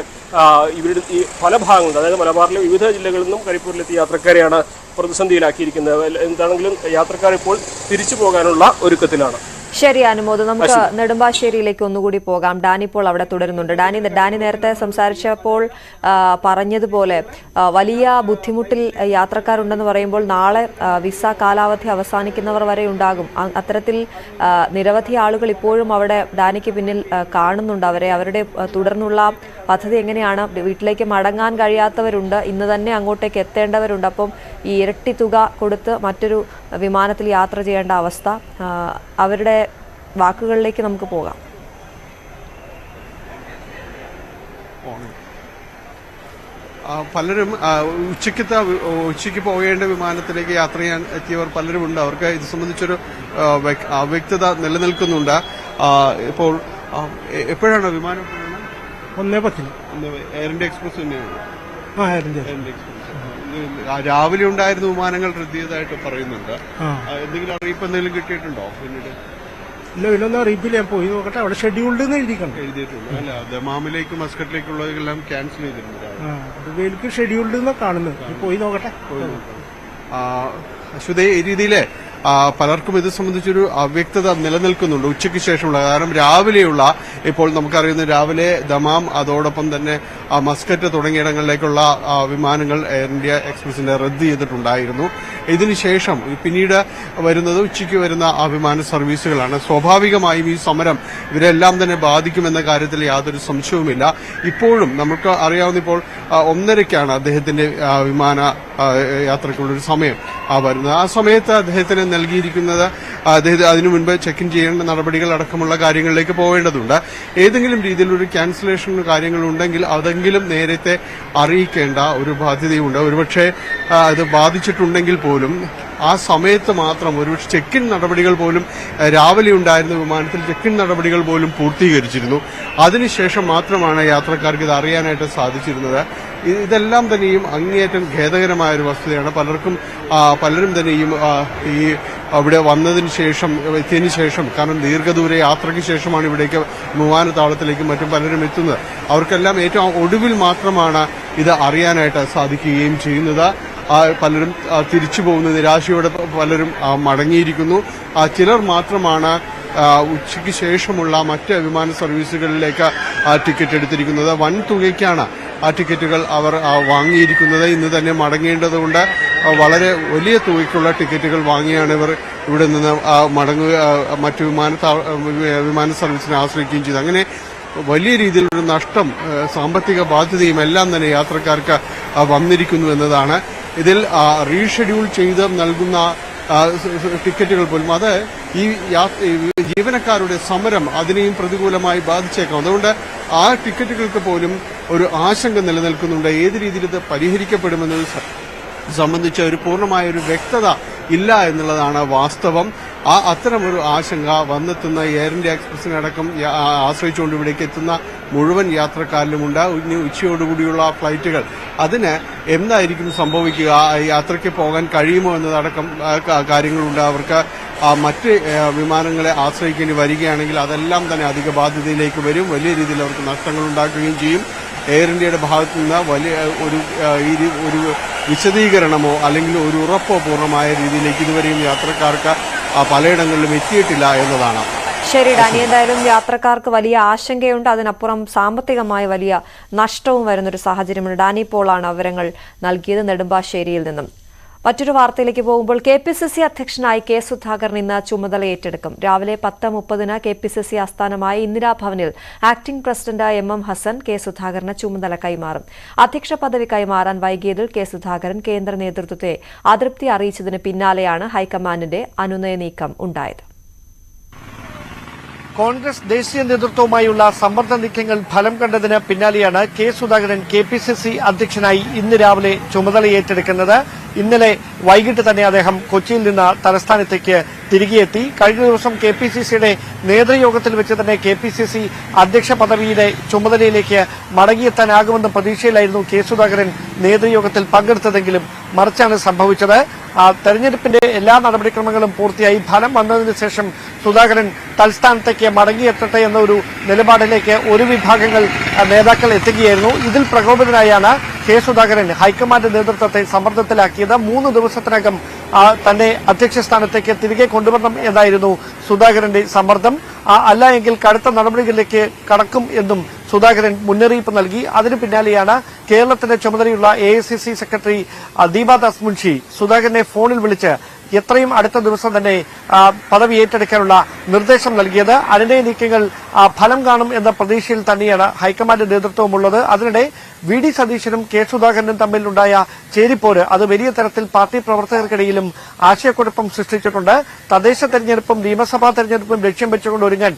ഇവരുടെ ഈ പല ഭാഗങ്ങളിൽ, അതായത് മലബാറിലെ വിവിധ ജില്ലകളിൽ നിന്നും കരിപ്പൂരിലെത്തിയ യാത്രക്കാരെയാണ് പ്രതിസന്ധിയിലാക്കിയിരിക്കുന്നത്. എന്താണെങ്കിലും യാത്രക്കാർ ഇപ്പോൾ തിരിച്ചു പോകാനുള്ള ഒരുക്കത്തിലാണ്. ശരി അനുമോദ്, നമുക്ക് നെടുമ്പാശ്ശേരിയിലേക്ക് ഒന്നുകൂടി പോകാം. ഡാനി ഇപ്പോൾ അവിടെ തുടരുന്നുണ്ട്. ഡാനി നേരത്തെ സംസാരിച്ചപ്പോൾ പറഞ്ഞതുപോലെ വലിയ ബുദ്ധിമുട്ടിൽ യാത്രക്കാരുണ്ടെന്ന് പറയുമ്പോൾ നാളെ വിസ കാലാവധി അവസാനിക്കുന്നവർ വരെ ഉണ്ടാകും. അത്തരത്തിൽ നിരവധി ആളുകൾ ഇപ്പോഴും അവിടെ ഡാനിക്ക് പിന്നിൽ കാണുന്നുണ്ട്. അവരുടെ തുടർന്നുള്ള പദ്ധതി എങ്ങനെയാണ്? വീട്ടിലേക്ക് മടങ്ങാൻ കഴിയാത്തവരുണ്ട്, ഇന്ന് തന്നെ അങ്ങോട്ടേക്ക് എത്തേണ്ടവരുണ്ട്. അപ്പം ഈ ഇരട്ടി തുക കൊടുത്ത് മറ്റൊരു വിമാനത്തിൽ യാത്ര ചെയ്യേണ്ട അവസ്ഥ, അവരുടെ വാക്കുകളിലേക്ക് നമുക്ക് പോകാം. പലരും ഉച്ചയ്ക്ക് പോകേണ്ട വിമാനത്തിലേക്ക് യാത്ര ചെയ്യാൻ എത്തിയവർ പലരുമുണ്ട്. അവർക്ക് ഇത് സംബന്ധിച്ചൊരു അവ്യക്തത നിലനിൽക്കുന്നുണ്ട്. ഇപ്പോൾ എപ്പോഴാണ് വിമാനം? 1:10 എയർ ഇന്ത്യ എക്സ്പ്രസ് തന്നെയാണ്. എയർ ഇന്ത്യ എക്സ്പ്രസ് രാവിലെ ഉണ്ടായിരുന്ന വിമാനങ്ങൾ റദ്ദ് ചെയ്തതായിട്ട് പറയുന്നുണ്ട്. എന്തെങ്കിലും അറിയിപ്പ് എന്തെങ്കിലും കിട്ടിയിട്ടുണ്ടോ? പിന്നീട് ഇല്ല, ഇതിലൊന്നും അറിയിപ്പില്ല. ഞാൻ പോയി നോക്കട്ടെ. അവിടെ ഷെഡ്യൂൾഡ് എഴുതിയിട്ടുണ്ട്. അല്ല, ദമാമിലേക്കും മസ്കറ്റിലേക്കുള്ളതെല്ലാം ക്യാൻസൽ ചെയ്തിട്ടുണ്ട്. ദുബൈയിലേക്ക് ഷെഡ്യൂൾഡ് എന്നാ കാണുന്നത്. പോയി നോക്കട്ടെ. അശ്വതേ, ഈ രീതിയില് പലർക്കും ഇത് സംബന്ധിച്ചൊരു അവ്യക്തത നിലനിൽക്കുന്നുണ്ട് ഉച്ചയ്ക്ക് ശേഷമുള്ള. കാരണം രാവിലെയുള്ള, ഇപ്പോൾ നമുക്കറിയുന്ന രാവിലെ ദമാം, അതോടൊപ്പം തന്നെ മസ്കറ്റ് തുടങ്ങിയിടങ്ങളിലേക്കുള്ള വിമാനങ്ങൾ എയർ ഇന്ത്യ എക്സ്പ്രസിന്റെ റദ്ദ് ചെയ്തിട്ടുണ്ടായിരുന്നു. ഇതിനുശേഷം പിന്നീട് വരുന്നത് ഉച്ചയ്ക്ക് വരുന്ന ആ വിമാന സർവീസുകളാണ്. സ്വാഭാവികമായും ഈ സമരം ഇവരെല്ലാം തന്നെ ബാധിക്കുമെന്ന കാര്യത്തിൽ യാതൊരു സംശയവുമില്ല. ഇപ്പോഴും നമുക്ക് അറിയാവുന്ന ഇപ്പോൾ 1:30 അദ്ദേഹത്തിന്റെ വിമാന യാത്രക്കുള്ളൊരു സമയം വരുന്നത്. ആ സമയത്ത് അദ്ദേഹത്തിന് നൽകിയിരിക്കുന്നത് അദ്ദേഹം അതിനു മുൻപ് ചെക്ക് ഇൻ ചെയ്യേണ്ട നടപടികൾ അടക്കമുള്ള കാര്യങ്ങളിലേക്ക് പോവേണ്ടതുണ്ട്. ഏതെങ്കിലും രീതിയിലൊരു ക്യാൻസലേഷൻ കാര്യങ്ങളുണ്ടെങ്കിൽ അതെങ്കിലും നേരത്തെ അറിയിക്കേണ്ട ഒരു ബാധ്യതയുണ്ട്. ഒരുപക്ഷെ അത് ബാധിച്ചിട്ടുണ്ടെങ്കിൽ പോലും ആ സമയത്ത് മാത്രം ഒരുപക്ഷെ ചെക്ക് ഇൻ നടപടികൾ പോലും രാവിലെ ഉണ്ടായിരുന്ന വിമാനത്തിൽ ചെക്ക് ഇൻ നടപടികൾ പോലും പൂർത്തീകരിച്ചിരുന്നു. അതിനുശേഷം മാത്രമാണ് യാത്രക്കാർക്ക് ഇത് അറിയാനായിട്ട് സാധിച്ചിരുന്നത്. ഇതെല്ലാം തന്നെയും അങ്ങേയറ്റം ഖേദകരമായ ഒരു വസ്തുതയാണ്. പലരും തന്നെയും ഈ അവിടെ വന്നതിന് ശേഷം, എത്തിയതിനു ശേഷം, കാരണം ദീർഘദൂര യാത്രയ്ക്ക് ശേഷമാണ് ഇവിടേക്ക് വിമാനത്താവളത്തിലേക്കും മറ്റും പലരും എത്തുന്നത്. അവർക്കെല്ലാം ഏറ്റവും ഒടുവിൽ മാത്രമാണ് ഇത് അറിയാനായിട്ട് സാധിക്കുകയും ചെയ്യുന്നത്. പലരും തിരിച്ചു പോകുന്ന നിരാശയോടെ പലരും മടങ്ങിയിരിക്കുന്നു. ചിലർ മാത്രമാണ് ഉച്ചയ്ക്ക് ശേഷമുള്ള മറ്റ് വിമാന സർവീസുകളിലേക്ക് ടിക്കറ്റ് എടുത്തിരിക്കുന്നത്. വൻ തുകയ്ക്കാണ് ആ ടിക്കറ്റുകൾ അവർ വാങ്ങിയിരിക്കുന്നത്. ഇന്ന് തന്നെ മടങ്ങേണ്ടതുകൊണ്ട് വളരെ വലിയ തുകയ്ക്കുള്ള ടിക്കറ്റുകൾ വാങ്ങിയാണ് ഇവർ ഇവിടെ നിന്ന് മടങ്ങുക, മറ്റു വിമാന സർവീസിനെ ആശ്രയിക്കുകയും ചെയ്തു. അങ്ങനെ വലിയ രീതിയിലൊരു നഷ്ടം, സാമ്പത്തിക ബാധ്യതയും എല്ലാം തന്നെ യാത്രക്കാർക്ക് വന്നിരിക്കുന്നു എന്നതാണ്. ഇതിൽ റീഷെഡ്യൂൾ ചെയ്ത് നൽകുന്ന ടിക്കറ്റുകൾ പോലും അത് ഈ ജീവനക്കാരുടെ സമരം അതിനെയും പ്രതികൂലമായി ബാധിച്ചേക്കാം. അതുകൊണ്ട് ആ ടിക്കറ്റുകൾക്ക് പോലും ഒരു ആശങ്ക നിലനിൽക്കുന്നുണ്ട്. ഏത് രീതിയിൽ ഇത് പരിഹരിക്കപ്പെടുമെന്നത് സംബന്ധിച്ച ഒരു പൂർണ്ണമായ ഒരു വ്യക്തത ഇല്ല എന്നുള്ളതാണ് വാസ്തവം. അത്തരമൊരു ആശങ്ക വന്നെത്തുന്ന എയർ ഇന്ത്യ എക്സ്പ്രസിനടക്കം ആശ്രയിച്ചുകൊണ്ട് ഇവിടേക്ക് എത്തുന്ന മുഴുവൻ യാത്രക്കാരിലുമുണ്ട്. ഉച്ചയോടുകൂടിയുള്ള ഫ്ലൈറ്റുകൾ, അതിന് എന്തായിരിക്കും സംഭവിക്കുക, യാത്രയ്ക്ക് പോകാൻ കഴിയുമോ എന്നതടക്കം കാര്യങ്ങളുണ്ട്. അവർക്ക് മറ്റ് വിമാനങ്ങളെ ആശ്രയിക്കേണ്ടി വരികയാണെങ്കിൽ അതെല്ലാം തന്നെ അധിക ബാധ്യതയിലേക്ക് വരും. വലിയ രീതിയിൽ അവർക്ക് നഷ്ടങ്ങൾ ഉണ്ടാക്കുകയും ചെയ്യും. എയർ ഇന്ത്യയുടെ ഭാഗത്തു നിന്ന് വലിയ ഒരു വിശദീകരണമോ അല്ലെങ്കിൽ ഒരു ഉറപ്പോ പൂർണ്ണമായ രീതിയിലേക്ക് ഇതുവരെയും യാത്രക്കാർക്ക് പലയിടങ്ങളിലും എത്തിയിട്ടില്ല എന്നതാണ്. ശരി ഡാനി, എന്തായാലും യാത്രക്കാർക്ക് വലിയ ആശങ്കയുണ്ട്. അതിനപ്പുറം സാമ്പത്തികമായ വലിയ നഷ്ടവും വരുന്നൊരു സാഹചര്യമുണ്ട്. ഡാനി പോളാണ് വിവരങ്ങൾ നൽകിയത് നെടുമ്പാശ്ശേരിയിൽ നിന്നും. മറ്റൊരു വാർത്തയിലേക്ക് പോകുമ്പോൾ KPCC അധ്യക്ഷനായി കെ സുധാകരൻ ഇന്ന് ചുമതല ഏറ്റെടുക്കും. രാവിലെ 10:30 KPCC ആസ്ഥാനമായ ഇന്ദിരാഭവനിൽ acting president MM Hasan K സുധാകരന് ചുമതല കൈമാറും. അധ്യക്ഷ പദവി കൈമാറാൻ വൈകിയതിൽ കെ സുധാകരൻ കേന്ദ്ര നേതൃത്വത്തെ അതൃപ്തി അറിയിച്ചതിന് പിന്നാലെയാണ് ഹൈക്കമാൻഡിന്റെ അനുനയ നീക്കം ഉണ്ടായത്. കോൺഗ്രസ് ദേശീയ നേതൃത്വവുമായുള്ള സമ്മർദ്ദ നീക്കങ്ങൾ ഫലം കണ്ടതിന് പിന്നാലെയാണ് കെ സുധാകരൻ KPCC അധ്യക്ഷനായി ഇന്ന് രാവിലെ ചുമതല ഏറ്റെടുക്കുന്നത്. ഇന്നലെ വൈകിട്ട് തന്നെ അദ്ദേഹം കൊച്ചിയിൽ നിന്ന് തലസ്ഥാനത്തേക്ക് തിരികെയെത്തി. കഴിഞ്ഞ ദിവസം KPCCയുടെ നേതൃയോഗത്തിൽ വെച്ച് തന്നെ KPCC അധ്യക്ഷ പദവിയുടെ ചുമതലയിലേക്ക് മടങ്ങിയെത്താനാകുമെന്ന പ്രതീക്ഷയിലായിരുന്നു കെ സുധാകരൻ നേതൃയോഗത്തിൽ പങ്കെടുത്തതെങ്കിലും മറിച്ചാണ് സംഭവിച്ചത്. തെരഞ്ഞെടുപ്പിന്റെ എല്ലാ നടപടിക്രമങ്ങളും പൂർത്തിയായി ഫലം വന്നതിന് ശേഷം സുധാകരൻ തൽസ്ഥാനത്തേക്ക് മടങ്ങിയെത്തട്ടെ എന്ന ഒരു നിലപാടിലേക്ക് ഒരു വിഭാഗങ്ങൾ നേതാക്കൾ എത്തുകയായിരുന്നു. ഇതിൽ പ്രകോപിതനായാണ് കെ സുധാകരൻ ഹൈക്കമാൻഡ് നേതൃത്വത്തെ സമ്മർദ്ദത്തിലാക്കിയത്. 3 ദിവസത്തിനകം തന്നെ അധ്യക്ഷ സ്ഥാനത്തേക്ക് തിരികെ കൊണ്ടുവരണം എന്നായിരുന്നു സുധാകരന്റെ സമ്മർദ്ദം. അല്ല എങ്കിൽ കടുത്ത നടപടികളിലേക്ക് കടക്കും എന്നും സുധാകരൻ മുന്നറിയിപ്പ് നൽകി. അതിനു പിന്നാലെയാണ് കേരളത്തിന്റെ ചുമതലയുള്ള AICC സെക്രട്ടറി ദീപാദാസ് മുൻഷി സുധാകരനെ ഫോണിൽ വിളിച്ച് എത്രയും അടുത്ത ദിവസം തന്നെ പദവി ഏറ്റെടുക്കാനുള്ള നിർദ്ദേശം നൽകിയത്. അനുനയ നീക്കങ്ങൾ ഫലം കാണും എന്ന പ്രതീക്ഷയിൽ തന്നെയാണ് ഹൈക്കമാൻഡ് നേതൃത്വമുള്ളത്. അതിനിടെ വി.ഡി. സതീശനും കെ. സുധാകരനും തമ്മിലുണ്ടായ ചേരിപ്പോര് അത് വലിയ തരത്തിൽ പാർട്ടി പ്രവർത്തകർക്കിടയിലും ആശയക്കുഴപ്പം സൃഷ്ടിച്ചിട്ടുണ്ട്. തദ്ദേശ തെരഞ്ഞെടുപ്പും നിയമസഭാ തെരഞ്ഞെടുപ്പും ലക്ഷ്യം വെച്ചുകൊണ്ട് ഒരുങ്ങാൻ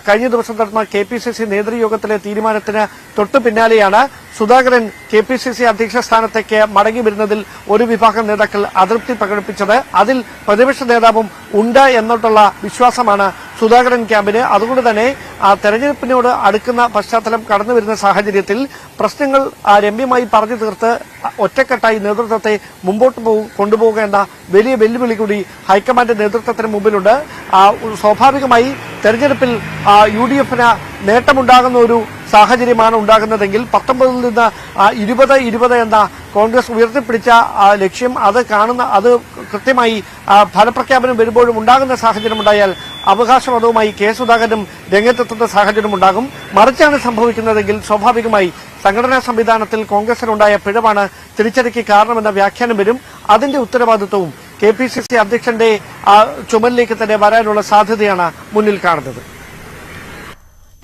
കഴിഞ്ഞ ദിവസം നടന്ന KPCC നേതൃയോഗത്തിലെ തീരുമാനത്തിന് തൊട്ടു പിന്നാലെയാണ് സുധാകരൻ KPCC അധ്യക്ഷ സ്ഥാനത്തേക്ക് മടങ്ങി വരുന്നതിൽ ഒരു വിഭാഗം നേതാക്കൾ അതൃപ്തി പ്രകടിപ്പിച്ചത്. അതിൽ പ്രതിപക്ഷ നേതാവും ഉണ്ട് എന്നുള്ള വിശ്വാസമാണ് സുധാകരൻ ക്യാമ്പിന്. അതുകൊണ്ട് തന്നെ തെരഞ്ഞെടുപ്പിനോട് അടുക്കുന്ന പശ്ചാത്തലം കടന്നുവരുന്ന സാഹചര്യത്തിൽ പ്രശ്നങ്ങൾ രമ്യമായി പറഞ്ഞു തീർത്ത് ഒറ്റക്കെട്ടായി നേതൃത്വത്തെ മുമ്പോട്ട് കൊണ്ടുപോകുക എന്ന വലിയ വെല്ലുവിളി കൂടി ഹൈക്കമാൻഡ് നേതൃത്വത്തിന് മുമ്പിലുണ്ട്. സ്വാഭാവികമായി തെരഞ്ഞെടുപ്പിൽ UDF-ന് നേട്ടമുണ്ടാകുന്ന ഒരു സാഹചര്യമാണ് ഉണ്ടാകുന്നതെങ്കിൽ 19-ൽ നിന്ന് 20-20 എന്ന കോൺഗ്രസ് ഉയർത്തിപ്പിടിച്ച ലക്ഷ്യം അത് കൃത്യമായി ഫലപ്രഖ്യാപനം വരുമ്പോഴും ഉണ്ടാകുന്ന സാഹചര്യം ഉണ്ടായാൽ അവകാശവാദവുമായി കെ. സുധാകരനും രംഗത്തെത്തുന്ന സാഹചര്യം ഉണ്ടാകും. മറിച്ചാണ് സംഭവിക്കുന്നതെങ്കിൽ സ്വാഭാവികമായി സംഘടനാ സംവിധാനത്തിൽ കോൺഗ്രസിനുണ്ടായ പിഴവാണ് തിരിച്ചടിക്ക് കാരണമെന്ന വ്യാഖ്യാനം വരും. അതിന്റെ ഉത്തരവാദിത്വവും KPCC അധ്യക്ഷന്റെ ചുമലിലേക്ക് തന്നെ വരാനുള്ള സാധ്യതയാണ് മുന്നിൽ കാണുന്നത്.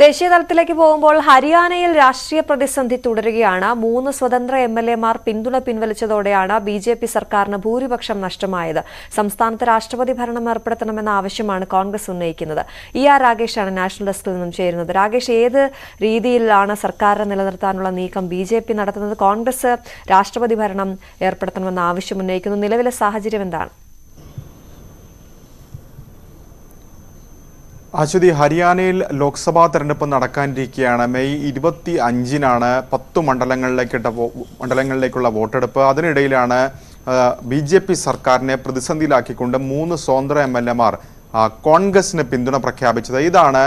ദേശീയ തലത്തിലേക്ക് പോകുമ്പോൾ ഹരിയാനയിൽ രാഷ്ട്രീയ പ്രതിസന്ധി തുടരുകയാണ്. 3 സ്വതന്ത്ര MLA-മാർ പിന്തുണ പിൻവലിച്ചതോടെയാണ് BJP സർക്കാരിന് ഭൂരിപക്ഷം നഷ്ടമായത്. സംസ്ഥാനത്ത് രാഷ്ട്രപതി ഭരണം ഏർപ്പെടുത്തണമെന്ന ആവശ്യമാണ് കോൺഗ്രസ് ഉന്നയിക്കുന്നത്. ER രാഗേഷാണ് നാഷണൽ ഡെസ്കിൽ നിന്നും ചേരുന്നത്. രാഗേഷ്, ഏത് രീതിയിലാണ് സർക്കാരിനെ നിലനിർത്താനുള്ള നീക്കം BJP നടത്തുന്നത്? കോൺഗ്രസ് രാഷ്ട്രപതി ഭരണം ഏർപ്പെടുത്തണമെന്ന ആവശ്യം ഉന്നയിക്കുന്നു. നിലവിലെ സാഹചര്യം എന്താണ്? അശ്വതി, ഹരിയാനയിൽ ലോക്സഭാ തെരഞ്ഞെടുപ്പ് നടക്കാനിരിക്കുകയാണ്. മെയ് 25-നാണ് 10 മണ്ഡലങ്ങളിലേക്കുള്ള വോട്ടെടുപ്പ്. അതിനിടയിലാണ് BJP സർക്കാരിനെ പ്രതിസന്ധിയിലാക്കിക്കൊണ്ട് 3 സ്വതന്ത്ര MLA-മാർ കോൺഗ്രസിന് പിന്തുണ പ്രഖ്യാപിച്ചത്. ഇതാണ്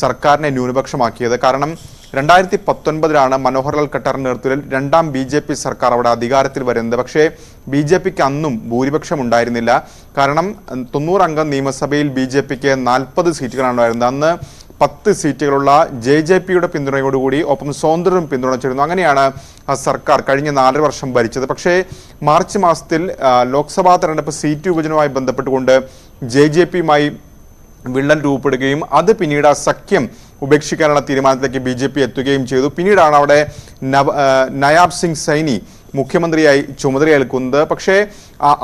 സർക്കാരിനെ ന്യൂനപക്ഷമാക്കിയത്. കാരണം 2019-ലാണ് മനോഹർലാൽ ഖട്ടറിന്റെ നേതൃത്വത്തിൽ 2ാം BJP സർക്കാർ അവിടെ അധികാരത്തിൽ വരുന്നത്. പക്ഷേ BJPക്ക് അന്നും ഭൂരിപക്ഷം ഉണ്ടായിരുന്നില്ല. കാരണം 90 അംഗ നിയമസഭയിൽ BJPക്ക് 40 സീറ്റുകളാണ് ഉണ്ടായിരുന്നത്. അന്ന് 10 സീറ്റുകളുള്ള JJPയുടെ പിന്തുണയോടുകൂടി ഒപ്പം സ്വതന്ത്രരും പിന്തുണച്ചിരുന്നു. അങ്ങനെയാണ് സർക്കാർ കഴിഞ്ഞ 4 വർഷം ഭരിച്ചത്. പക്ഷേ മാർച്ച് മാസത്തിൽ ലോക്സഭാ തെരഞ്ഞെടുപ്പ് സീറ്റ് വിഭജനവുമായി ബന്ധപ്പെട്ടുകൊണ്ട് JJPയുമായി വിള്ളൽ രൂപപ്പെടുകയും അത് പിന്നീട് സഖ്യം ഉപേക്ഷിക്കാനുള്ള തീരുമാനത്തിലേക്ക് BJP എത്തുകയും ചെയ്തു. പിന്നീടാണ് അവിടെ നയാബ് സിംഗ് സൈനി മുഖ്യമന്ത്രിയായി ചുമതലയേൽക്കുന്നത്. പക്ഷേ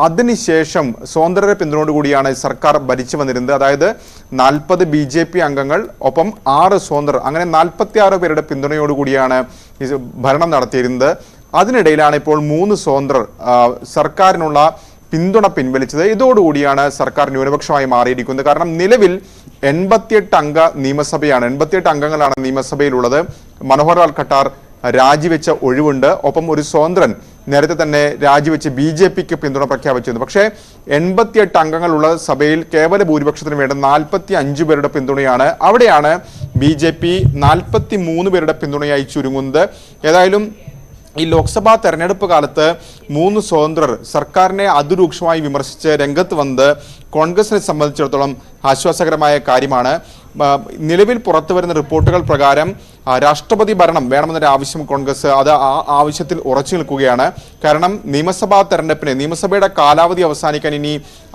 അതിനുശേഷം സ്വതന്ത്രരുടെ പിന്തുണയോടുകൂടിയാണ് സർക്കാർ ഭരിച്ചു വന്നിരുന്നത്. അതായത് 40 BJP അംഗങ്ങൾ ഒപ്പം 6 സ്വതന്ത്രർ, അങ്ങനെ 46 പേരുടെ പിന്തുണയോടുകൂടിയാണ് ഭരണം നടത്തിയിരുന്നത്. അതിനിടയിലാണ് ഇപ്പോൾ 3 സ്വതന്ത്രർ സർക്കാരിനുള്ള പിന്തുണ പിൻവലിച്ചത്. ഇതോടുകൂടിയാണ് സർക്കാർ ന്യൂനപക്ഷമായി മാറിയിരിക്കുന്നത്. കാരണം നിലവിൽ 88 അംഗ നിയമസഭയാണ്, 88 അംഗങ്ങളാണ് നിയമസഭയിലുള്ളത്. മനോഹർലാൽ ഖട്ടാർ രാജിവെച്ച ഒഴിവുണ്ട്. ഒപ്പം ഒരു സ്വതന്ത്രൻ നേരത്തെ തന്നെ രാജിവെച്ച് BJPക്ക് പിന്തുണ പ്രഖ്യാപിച്ചിരുന്നു. പക്ഷേ 88 അംഗങ്ങളുള്ള സഭയിൽ കേവല ഭൂരിപക്ഷത്തിന് വേണ്ട 45 പേരുടെ പിന്തുണയാണ്. അവിടെയാണ് BJP 43 പേരുടെ പിന്തുണയായി ചുരുങ്ങുന്നത്. ഏതായാലും ഈ ലോക്സഭാ തെരഞ്ഞെടുപ്പ് കാലത്ത് 3 സ്വതന്ത്രർ സർക്കാരിനെ അതിരൂക്ഷമായി വിമർശിച്ച് രംഗത്ത് വന്നത് കോൺഗ്രസിനെ സംബന്ധിച്ചിടത്തോളം ആശ്വാസകരമായ കാര്യമാണ്. നിലവിൽ പുറത്തുവരുന്ന റിപ്പോർട്ടുകൾ പ്രകാരം രാഷ്ട്രപതി ഭരണം വേണമെന്നൊരു ആവശ്യം കോൺഗ്രസ് ആ ആവശ്യത്തിൽ ഉറച്ചു നിൽക്കുകയാണ്. കാരണം നിയമസഭയുടെ കാലാവധി അവസാനിക്കാൻ ഇനി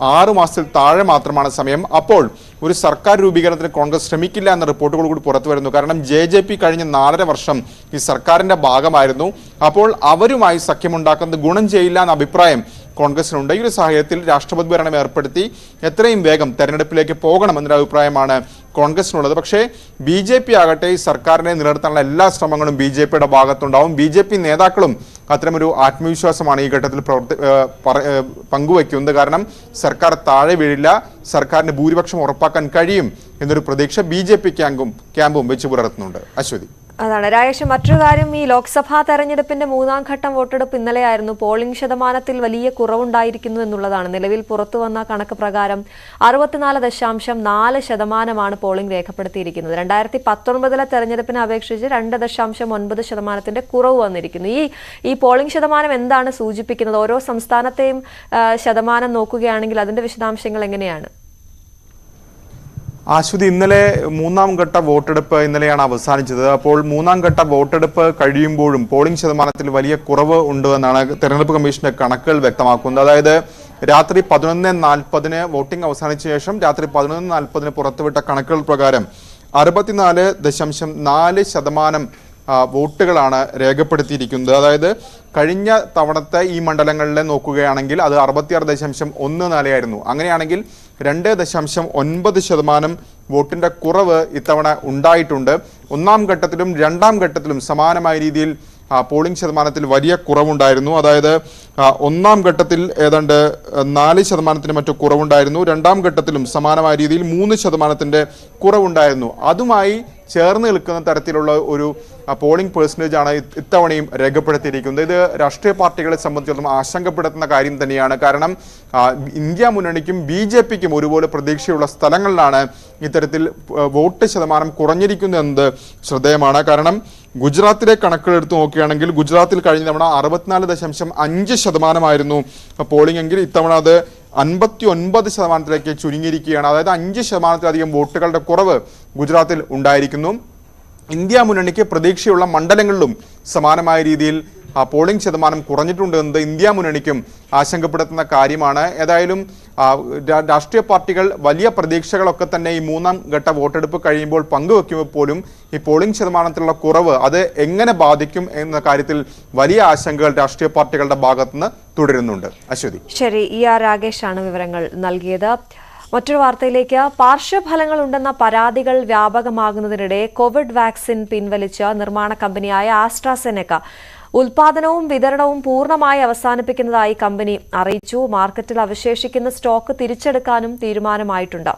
6 മാസത്തിൽ താഴെ മാത്രമാണ് സമയം. അപ്പോൾ ഒരു സർക്കാർ രൂപീകരണത്തിന് കോൺഗ്രസ് ശ്രമിക്കില്ല എന്ന റിപ്പോർട്ടുകൾ കൂടി പുറത്തു വരുന്നു. കാരണം JJP കഴിഞ്ഞ 4.5 വർഷം ഈ സർക്കാരിന്റെ ഭാഗമായിരുന്നു. അപ്പോൾ അവരുമായി സഖ്യമുണ്ടാക്കുന്നത് ഗുണം ചെയ്യില്ല എന്ന അഭിപ്രായം കോൺഗ്രസിനുണ്ട്. ഈ ഒരു സാഹചര്യത്തിൽ രാഷ്ട്രപതി ഭരണം ഏർപ്പെടുത്തി എത്രയും വേഗം തെരഞ്ഞെടുപ്പിലേക്ക് പോകണമെന്നൊരു അഭിപ്രായമാണ് കോൺഗ്രസിനുള്ളത്. പക്ഷേ BJP ആകട്ടെ ഈ സർക്കാരിനെ നിലനിർത്താനുള്ള എല്ലാ ശ്രമങ്ങളും BJPയുടെ ഭാഗത്തുണ്ടാവും. BJP നേതാക്കളും അത്തരമൊരു ആത്മവിശ്വാസമാണ് ഈ ഘട്ടത്തിൽ പങ്കുവയ്ക്കുന്നത്. കാരണം സർക്കാർ താഴെ വീഴില്ല, സർക്കാരിന് ഭൂരിപക്ഷം ഉറപ്പാക്കാൻ കഴിയും എന്നൊരു പ്രതീക്ഷ BJP ക്യാമ്പും വെച്ച് പുലർത്തുന്നുണ്ട്. അശ്വതി, അതാണ് രാജേഷ്. മറ്റൊരു കാര്യം, ഈ ലോക്സഭാ തെരഞ്ഞെടുപ്പിന്റെ 3ാം ഘട്ടം വോട്ടെടുപ്പ് ഇന്നലെയായിരുന്നു. പോളിംഗ് ശതമാനത്തിൽ വലിയ കുറവുണ്ടായിരിക്കുന്നു എന്നുള്ളതാണ്. നിലവിൽ പുറത്തുവന്ന കണക്ക് പ്രകാരം 64.4% പോളിംഗ് രേഖപ്പെടുത്തിയിരിക്കുന്നത്. 2019 തെരഞ്ഞെടുപ്പിനെ അപേക്ഷിച്ച് 2.9% കുറവ് വന്നിരിക്കുന്നു. ഈ പോളിംഗ് ശതമാനം എന്താണ് സൂചിപ്പിക്കുന്നത്? ഓരോ സംസ്ഥാനത്തെയും ശതമാനം നോക്കുകയാണെങ്കിൽ അതിന്റെ വിശദാംശങ്ങൾ എങ്ങനെയാണ്? അശ്വതി, ഇന്നലെ 3ാം ഘട്ട വോട്ടെടുപ്പ് ഇന്നലെയാണ് അവസാനിച്ചത്. അപ്പോൾ 3ാം ഘട്ട വോട്ടെടുപ്പ് കഴിയുമ്പോഴും പോളിംഗ് ശതമാനത്തിൽ വലിയ കുറവ് ഉണ്ട് എന്നാണ് തെരഞ്ഞെടുപ്പ് കമ്മീഷന്റെ കണക്കുകൾ വ്യക്തമാക്കുന്നത്. അതായത് രാത്രി 11:40 വോട്ടിംഗ് അവസാനിച്ച ശേഷം രാത്രി 11:40 പുറത്തുവിട്ട കണക്കുകൾ പ്രകാരം 64.4% വോട്ടുകളാണ് രേഖപ്പെടുത്തിയിരിക്കുന്നത്. അതായത് കഴിഞ്ഞ തവണത്തെ ഈ മണ്ഡലങ്ങളിലെ നോക്കുകയാണെങ്കിൽ അത് 66.14 ആയിരുന്നു. അങ്ങനെയാണെങ്കിൽ 2.9% വോട്ടിന്റെ കുറവ് ഇത്തവണ ഉണ്ടായിട്ടുണ്ട്. ഒന്നാം ഘട്ടത്തിലും രണ്ടാം ഘട്ടത്തിലും സമാനമായ രീതിയിൽ പോളിംഗ് ശതമാനത്തിൽ വലിയ കുറവുണ്ടായിരുന്നു. അതായത് ഒന്നാം ഘട്ടത്തിൽ ഏതാണ്ട് 4% മറ്റു കുറവുണ്ടായിരുന്നു. രണ്ടാം ഘട്ടത്തിലും സമാനമായ രീതിയിൽ 3% കുറവുണ്ടായിരുന്നു. അതുമായി ചേർന്ന് നിൽക്കുന്ന തരത്തിലുള്ള ഒരു പോളിംഗ് പെർസെൻറ്റേജ് ആണ് ഇത്തവണയും രേഖപ്പെടുത്തിയിരിക്കുന്നത്. ഇത് രാഷ്ട്രീയ പാർട്ടികളെ സംബന്ധിച്ചിടത്തോളം ആശങ്കപ്പെടുത്തുന്ന കാര്യം തന്നെയാണ്. കാരണം ഇന്ത്യ മുന്നണിക്കും BJPക്കും ഒരുപോലെ പ്രതീക്ഷയുള്ള സ്ഥലങ്ങളിലാണ് ഇത്തരത്തിൽ വോട്ട് ശതമാനം കുറഞ്ഞിരിക്കുന്നത് എന്നത് ശ്രദ്ധേയമാണ്. കാരണം ഗുജറാത്തിലെ കണക്കുകൾ എടുത്ത് നോക്കുകയാണെങ്കിൽ ഗുജറാത്തിൽ കഴിഞ്ഞ തവണ 64.5% പോളിംഗ് എങ്കിൽ ഇത്തവണ അത് 59% ചുരുങ്ങിയിരിക്കുകയാണ്. അതായത് 5%-ലധികം വോട്ടുകളുടെ കുറവ് ഗുജറാത്തിൽ ഉണ്ടായിരിക്കുന്നു. ഇന്ത്യ മുന്നണിക്ക് പ്രതീക്ഷയുള്ള മണ്ഡലങ്ങളിലും സമാനമായ രീതിയിൽ പോളിംഗ് ശതമാനം കുറഞ്ഞിട്ടുണ്ട് എന്നത് ഇന്ത്യ മുന്നണിക്കും ആശങ്കപ്പെടുത്തുന്ന കാര്യമാണ്. ഏതായാലും രാഷ്ട്രീയ പാർട്ടികൾ വലിയ പ്രതീക്ഷകളൊക്കെ തന്നെ ഈ മൂന്നാം ഘട്ട വോട്ടെടുപ്പ് കഴിയുമ്പോൾ പങ്കുവെക്കുമ്പോൾ പോലും ഈ പോളിംഗ് ശതമാനത്തിലുള്ള കുറവ് അത് എങ്ങനെ ബാധിക്കും എന്ന കാര്യത്തിൽ വലിയ ആശങ്കകൾ രാഷ്ട്രീയ പാർട്ടികളുടെ ഭാഗത്തുനിന്ന് തുടരുന്നുണ്ട്. അശ്വതി. ശരി, ER രാകേഷാണ് വിവരങ്ങൾ നൽകിയത്. മറ്റൊരു വാർത്തയിലേക്ക്. പാർശ്വഫലങ്ങൾ ഉണ്ടെന്ന പരാതികൾ വ്യാപകമാകുന്നതിനിടെ കോവിഡ് വാക്സിൻ പിൻവലിച്ച നിർമ്മാണ കമ്പനിയായ ആസ്ട്രാസെനെക്ക ഉൽപാദനവും വിതരണവും പൂർണ്ണമായി അവസാനിപ്പിക്കുന്നതായി കമ്പനി അറിയിച്ചു. മാർക്കറ്റിൽ അവശേഷിക്കുന്ന സ്റ്റോക്ക് തിരിച്ചെടുക്കാനും തീരുമാനമായിട്ടുണ്ട്.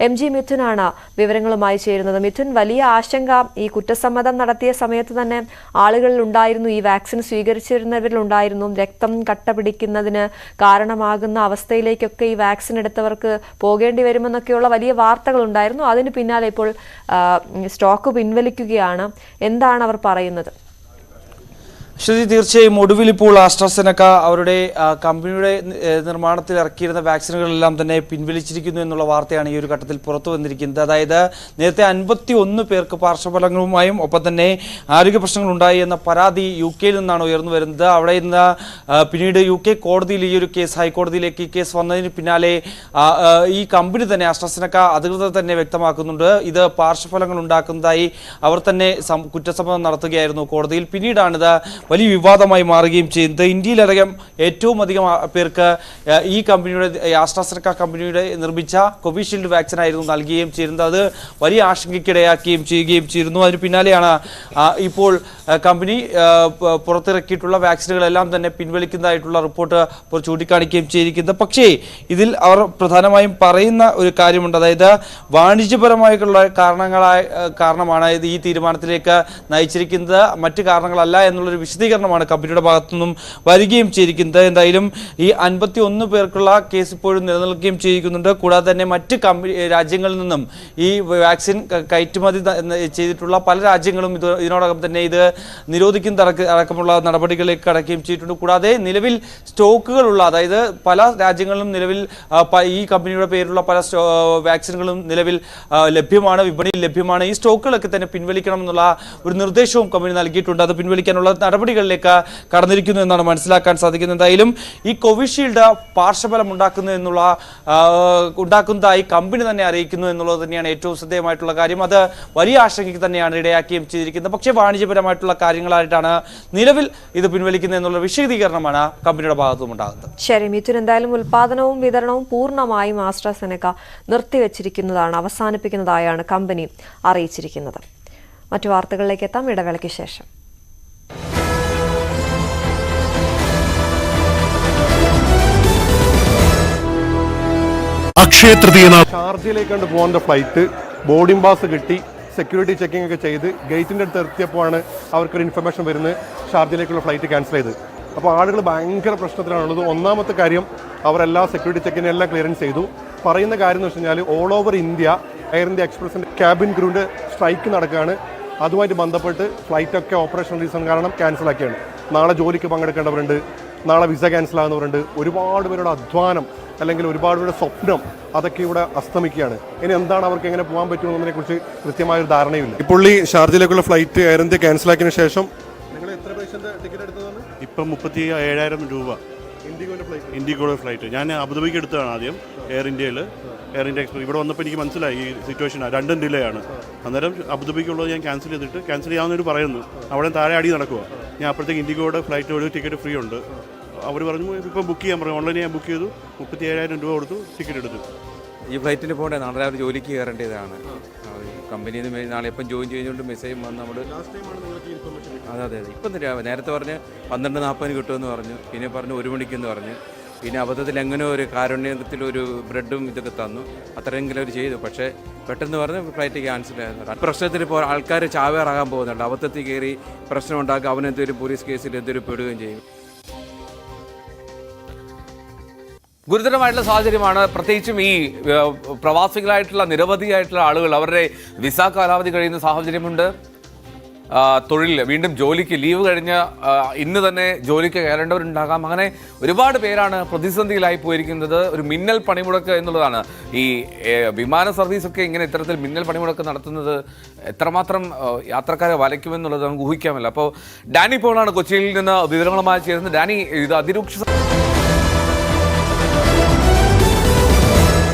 MG മിഥുനാണ് വിവരങ്ങളുമായി ചേരുന്നത്. മിഥുൻ, വലിയ ആശങ്ക ഈ കുറ്റസമ്മതം നടത്തിയ സമയത്ത് തന്നെ ആളുകളിലുണ്ടായിരുന്നു, ഈ വാക്സിൻ സ്വീകരിച്ചിരുന്നവരിലുണ്ടായിരുന്നു. രക്തം കട്ട പിടിക്കുന്നതിന് കാരണമാകുന്ന അവസ്ഥയിലേക്കൊക്കെ ഈ വാക്സിൻ എടുത്തവർക്ക് പോകേണ്ടി വരുമെന്നൊക്കെയുള്ള വലിയ വാർത്തകളുണ്ടായിരുന്നു. അതിന് പിന്നാലെ ഇപ്പോൾ സ്റ്റോക്ക് പിൻവലിക്കുകയാണ്. എന്താണ് അവർ പറയുന്നത്? ശ്രുതി, തീർച്ചയായും ഒടുവിൽ ഇപ്പോൾ ആസ്ട്രാസെനക്ക അവരുടെ കമ്പനിയുടെ നിർമ്മാണത്തിൽ ഇറക്കിയിരുന്ന വാക്സിനുകളെല്ലാം തന്നെ പിൻവലിച്ചിരിക്കുന്നു എന്നുള്ള വാർത്തയാണ് ഈ ഒരു ഘട്ടത്തിൽ പുറത്തു വന്നിരിക്കുന്നത്. അതായത് നേരത്തെ 51 പേർക്ക് പാർശ്വഫലങ്ങളുമായും ഒപ്പം തന്നെ ആരോഗ്യ പ്രശ്നങ്ങളുണ്ടായി എന്ന പരാതി UK നിന്നാണ് ഉയർന്നു വരുന്നത്. അവിടെ നിന്ന് പിന്നീട് UK കോടതിയിൽ ഈ ഒരു കേസ്, ഹൈക്കോടതിയിലേക്ക് ഈ കേസ് വന്നതിന് പിന്നാലെ ഈ കമ്പനി തന്നെ ആസ്ട്രാസെനക്ക അധികൃതർ തന്നെ വ്യക്തമാക്കുന്നുണ്ട് ഇത് പാർശ്വഫലങ്ങൾ ഉണ്ടാക്കുന്നതായി അവർ തന്നെ കുറ്റസമ്മതം നടത്തുകയായിരുന്നു കോടതിയിൽ. പിന്നീടാണിത് വലിയ വിവാദമായി മാറുകയും ചെയ്യുന്നത്. ഇന്ത്യയിലടക്കം ഏറ്റവും അധികം പേർക്ക് ഈ കമ്പനിയുടെ ആസ്ട്രാസെനക്ക കമ്പനിയുടെ നിർമ്മിച്ച കോവിഷീൽഡ് വാക്സിൻ ആയിരുന്നു നൽകുകയും ചെയ്യുന്നത്. അത് വലിയ ആശങ്കയ്ക്കിടയാക്കുകയും ചെയ്യുന്നു. അതിന് പിന്നാലെയാണ് ഇപ്പോൾ കമ്പനി പുറത്തിറക്കിയിട്ടുള്ള വാക്സിനുകളെല്ലാം തന്നെ പിൻവലിക്കുന്നതായിട്ടുള്ള റിപ്പോർട്ട് ചൂണ്ടിക്കാണിക്കുകയും ചെയ്തിരിക്കുന്നത്. പക്ഷേ ഇതിൽ അവർ പ്രധാനമായും പറയുന്ന ഒരു കാര്യമുണ്ട്. അതായത് വാണിജ്യപരമായിട്ടുള്ള കാരണമാണ് ഈ തീരുമാനത്തിലേക്ക് നയിച്ചിരിക്കുന്നത്, മറ്റു കാരണങ്ങളല്ല എന്നുള്ളൊരു വിശദീകരണമാണ് കമ്പനിയുടെ ഭാഗത്തുനിന്നും വരികയും ചെയ്തിരിക്കുന്നത്. എന്തായാലും ഈ 51 പേർക്കുള്ള കേസ് ഇപ്പോഴും നിലനിൽക്കുകയും ചെയ്തിരിക്കുന്നുണ്ട്. കൂടാതെ തന്നെ മറ്റ് രാജ്യങ്ങളിൽ നിന്നും ഈ വാക്സിൻ കയറ്റുമതി ചെയ്തിട്ടുള്ള പല രാജ്യങ്ങളും ഇതിനോടകം തന്നെ ഇത് നിരോധിക്കുന്ന അടക്കമുള്ള നടപടികളിലേക്ക് കടക്കുകയും ചെയ്തിട്ടുണ്ട്. കൂടാതെ നിലവിൽ സ്റ്റോക്കുകളുള്ള, അതായത് പല രാജ്യങ്ങളിലും നിലവിൽ ഈ കമ്പനിയുടെ പേരിലുള്ള പല വാക്സിനുകളും നിലവിൽ ലഭ്യമാണ്, വിപണിയിൽ ലഭ്യമാണ്. ഈ സ്റ്റോക്കുകളൊക്കെ തന്നെ പിൻവലിക്കണം എന്നുള്ള ഒരു നിർദ്ദേശവും കമ്പനി നൽകിയിട്ടുണ്ട്. അത് പിൻവലിക്കാനുള്ള നടപടികളിലേക്ക് കടന്നിരിക്കുന്നു എന്നാണ് മനസ്സിലാക്കാൻ സാധിക്കുന്നത്. എന്തായാലും ഈ കോവിഷീൽഡ് പാർശ്വഫലം ഉണ്ടാക്കുന്നതായി കമ്പനി തന്നെ അറിയിക്കുന്നു എന്നുള്ളത് തന്നെയാണ് ഏറ്റവും ശ്രദ്ധേയമായിട്ടുള്ള കാര്യം. അത് വലിയ ആശങ്കയ്ക്ക് തന്നെയാണ് ഇടയാക്കുകയും ചെയ്തിരിക്കുന്നത്. പക്ഷേ വാണിജ്യപരമായിട്ടുള്ള കാര്യങ്ങളായിട്ടാണ് നിലവിൽ ഇത് പിൻവലിക്കുന്നത് എന്നുള്ള വിശദീകരണമാണ് കമ്പനിയുടെ ഭാഗത്തും ഉണ്ടാകുന്നത്. ശരി മിഥുൻ, എന്തായാലും ഉൽപാദനവും വിതരണവും പൂർണ്ണമായും ആസ്ട്രാസെനെക്ക നിർത്തിവച്ചിരിക്കുന്നതാണ്, അവസാനിപ്പിക്കുന്നതായാണ് കമ്പനി അറിയിച്ചിരിക്കുന്നത്. മറ്റു വാർത്തകളിലേക്ക് എത്താം ഇടവേളയ്ക്ക് ശേഷം. ഷാർജയിലേക്കാണ്ട് പോകുന്ന ഫ്ലൈറ്റ് ബോർഡിംഗ് പാസ് കിട്ടി സെക്യൂരിറ്റി ചെക്കിംഗ് ഒക്കെ ചെയ്ത് ഗേറ്റിൻ്റെ അടുത്ത് എത്തിയപ്പോഴാണ് അവർക്കൊരു ഇൻഫർമേഷൻ വരുന്നത് ഷാർജയിലേക്കുള്ള ഫ്ലൈറ്റ് ക്യാൻസൽ ചെയ്ത്. അപ്പോൾ ആളുകൾ ഭയങ്കര പ്രശ്നത്തിലാണുള്ളത്. ഒന്നാമത്തെ കാര്യം, അവരെല്ലാ സെക്യൂരിറ്റി ചെക്കിനെ എല്ലാം ക്ലിയറൻസ് ചെയ്തു. പറയുന്ന കാര്യം എന്ന് വെച്ച് കഴിഞ്ഞാൽ all over India Air India എക്സ്പ്രസിൻ്റെ ക്യാബിൻ ക്രൂവിൻ്റെ സ്ട്രൈക്ക് നടക്കുകയാണ്. അതുമായിട്ട് ബന്ധപ്പെട്ട് ഫ്ലൈറ്റൊക്കെ ഓപ്പറേഷൻ റീസൺ കാരണം ക്യാൻസൽ ആക്കിയാണ്. നാളെ ജോലിക്ക് പങ്കെടുക്കേണ്ടവരുണ്ട്, നാളെ വിസ ക്യാൻസൽ ആകുന്നവരുണ്ട്. ഒരുപാട് പേരുടെ അധ്വാനം അല്ലെങ്കിൽ ഒരുപാട് പേരുടെ സ്വപ്നം അതൊക്കെ ഇവിടെ അസ്തമിക്കുകയാണ്. ഇനി എന്താണ് അവർക്ക് എങ്ങനെ പോകാൻ പറ്റുമെന്നതിനെ കുറിച്ച് കൃത്യമായൊരു ധാരണയില്ല. ഇപ്പോൾ ഈ ഷാർജയിലേക്കുള്ള ഫ്ലൈറ്റ് എയർ ഇന്ത്യ ക്യാൻസൽ ആക്കിയതിനു ശേഷം നിങ്ങൾ എത്ര പൈസന്റെ ടിക്കറ്റ് എടുത്തതാണ്? ഇപ്പം 37,000 രൂപ ഇൻഡിഗോയുടെ ഫ്ലൈറ്റ്. ഞാൻ അബുദാബിക്ക് എടുത്തതാണ് ആദ്യം എയർ ഇന്ത്യയിൽ. എയർ ഇന്ത്യ എക്സ്പ്രസ് ഇവിടെ വന്നപ്പോൾ എനിക്ക് മനസ്സിലായി ഈ സിറ്റുവേഷൻ രണ്ടും ഡിലേ ആണ്. അന്നേരം അബുദാബിക്കുള്ളത് ഞാൻ ക്യാൻസൽ ചെയ്തിട്ട് ക്യാൻസൽ ചെയ്യാമെന്നൊരു പറയുന്നു. അവിടെ താഴെ അടി നടക്കുക. ഞാൻ അപ്പോഴത്തേക്ക് ഇൻഡിഗോയുടെ ഫ്ലൈറ്റ് ഒരു ടിക്കറ്റ് ഫ്രീ ഉണ്ട്. അവർ പറഞ്ഞു ഇപ്പം ബുക്ക് ചെയ്യാൻ പറഞ്ഞു. ഓൺലൈനിൽ ഞാൻ ബുക്ക് ചെയ്തു, 37,000 രൂപ കൊടുത്തു, ടിക്കറ്റ് എടുത്തു. ഈ ഫ്ലൈറ്റിന് പോകണ്ടേ, നാളെ രാവിലെ ജോലിക്ക് കയറേണ്ടതാണ്. കമ്പനിയിൽ നിന്ന് നാളെ എപ്പം ജോയിൻ ചെയ്യുന്നതുകൊണ്ട് മെസ്സേജ് വന്ന് നമ്മൾ അതെ ഇപ്പം നേരത്തെ പറഞ്ഞ് 12:40 കിട്ടുമെന്ന് പറഞ്ഞു. പിന്നെ പറഞ്ഞു 1 മണിക്കെന്ന് പറഞ്ഞു. പിന്നെ അബദ്ധത്തിൽ എങ്ങനെ ഒരു കാരുണ്യത്തിലൊരു ബ്രെഡും ഇതൊക്കെ തന്നു. അത്രയെങ്കിലും അവർ ചെയ്തു. പക്ഷേ പെട്ടെന്ന് പറഞ്ഞ് ഫ്ലൈറ്റ് ക്യാൻസൽ ആയിരുന്നു. പ്രശ്നത്തിൽ ഇപ്പോൾ ആൾക്കാർ ചാവേറാകാൻ പോകുന്നുണ്ട്. അബദ്ധത്തിൽ കയറി പ്രശ്നം ഉണ്ടാക്കുക, അവനെന്തൊരു പോലീസ് കേസിൽ എന്തൊരു പെടുകയും ചെയ്യും. ഗുരുതരമായിട്ടുള്ള സാഹചര്യമാണ്. പ്രത്യേകിച്ചും ഈ പ്രവാസികളായിട്ടുള്ള നിരവധിയായിട്ടുള്ള ആളുകൾ അവരുടെ വിസ കാലാവധി കഴിയുന്ന സാഹചര്യമുണ്ട്. തൊഴിൽ വീണ്ടും ജോലിക്ക് ലീവ് കഴിഞ്ഞ് ഇന്ന് തന്നെ ജോലിക്ക് കയറേണ്ടവരുണ്ടാകാം. അങ്ങനെ ഒരുപാട് പേരാണ് പ്രതിസന്ധിയിലായി പോയിരിക്കുന്നത്. ഒരു മിന്നൽ പണിമുടക്ക് എന്നുള്ളതാണ്. ഈ വിമാന സർവീസൊക്കെ ഇങ്ങനെ ഇത്തരത്തിൽ മിന്നൽ പണിമുടക്ക് നടത്തുന്നത് എത്രമാത്രം യാത്രക്കാരെ വലയ്ക്കുമെന്നുള്ളത് നമുക്ക് ഊഹിക്കാമല്ലോ. അപ്പോൾ ഡാനി പോളാണ് കൊച്ചിയിൽ നിന്ന് വിവരങ്ങളുമായി ചേരുന്നത്. ഡാനി, ഇത് അതിരൂക്ഷ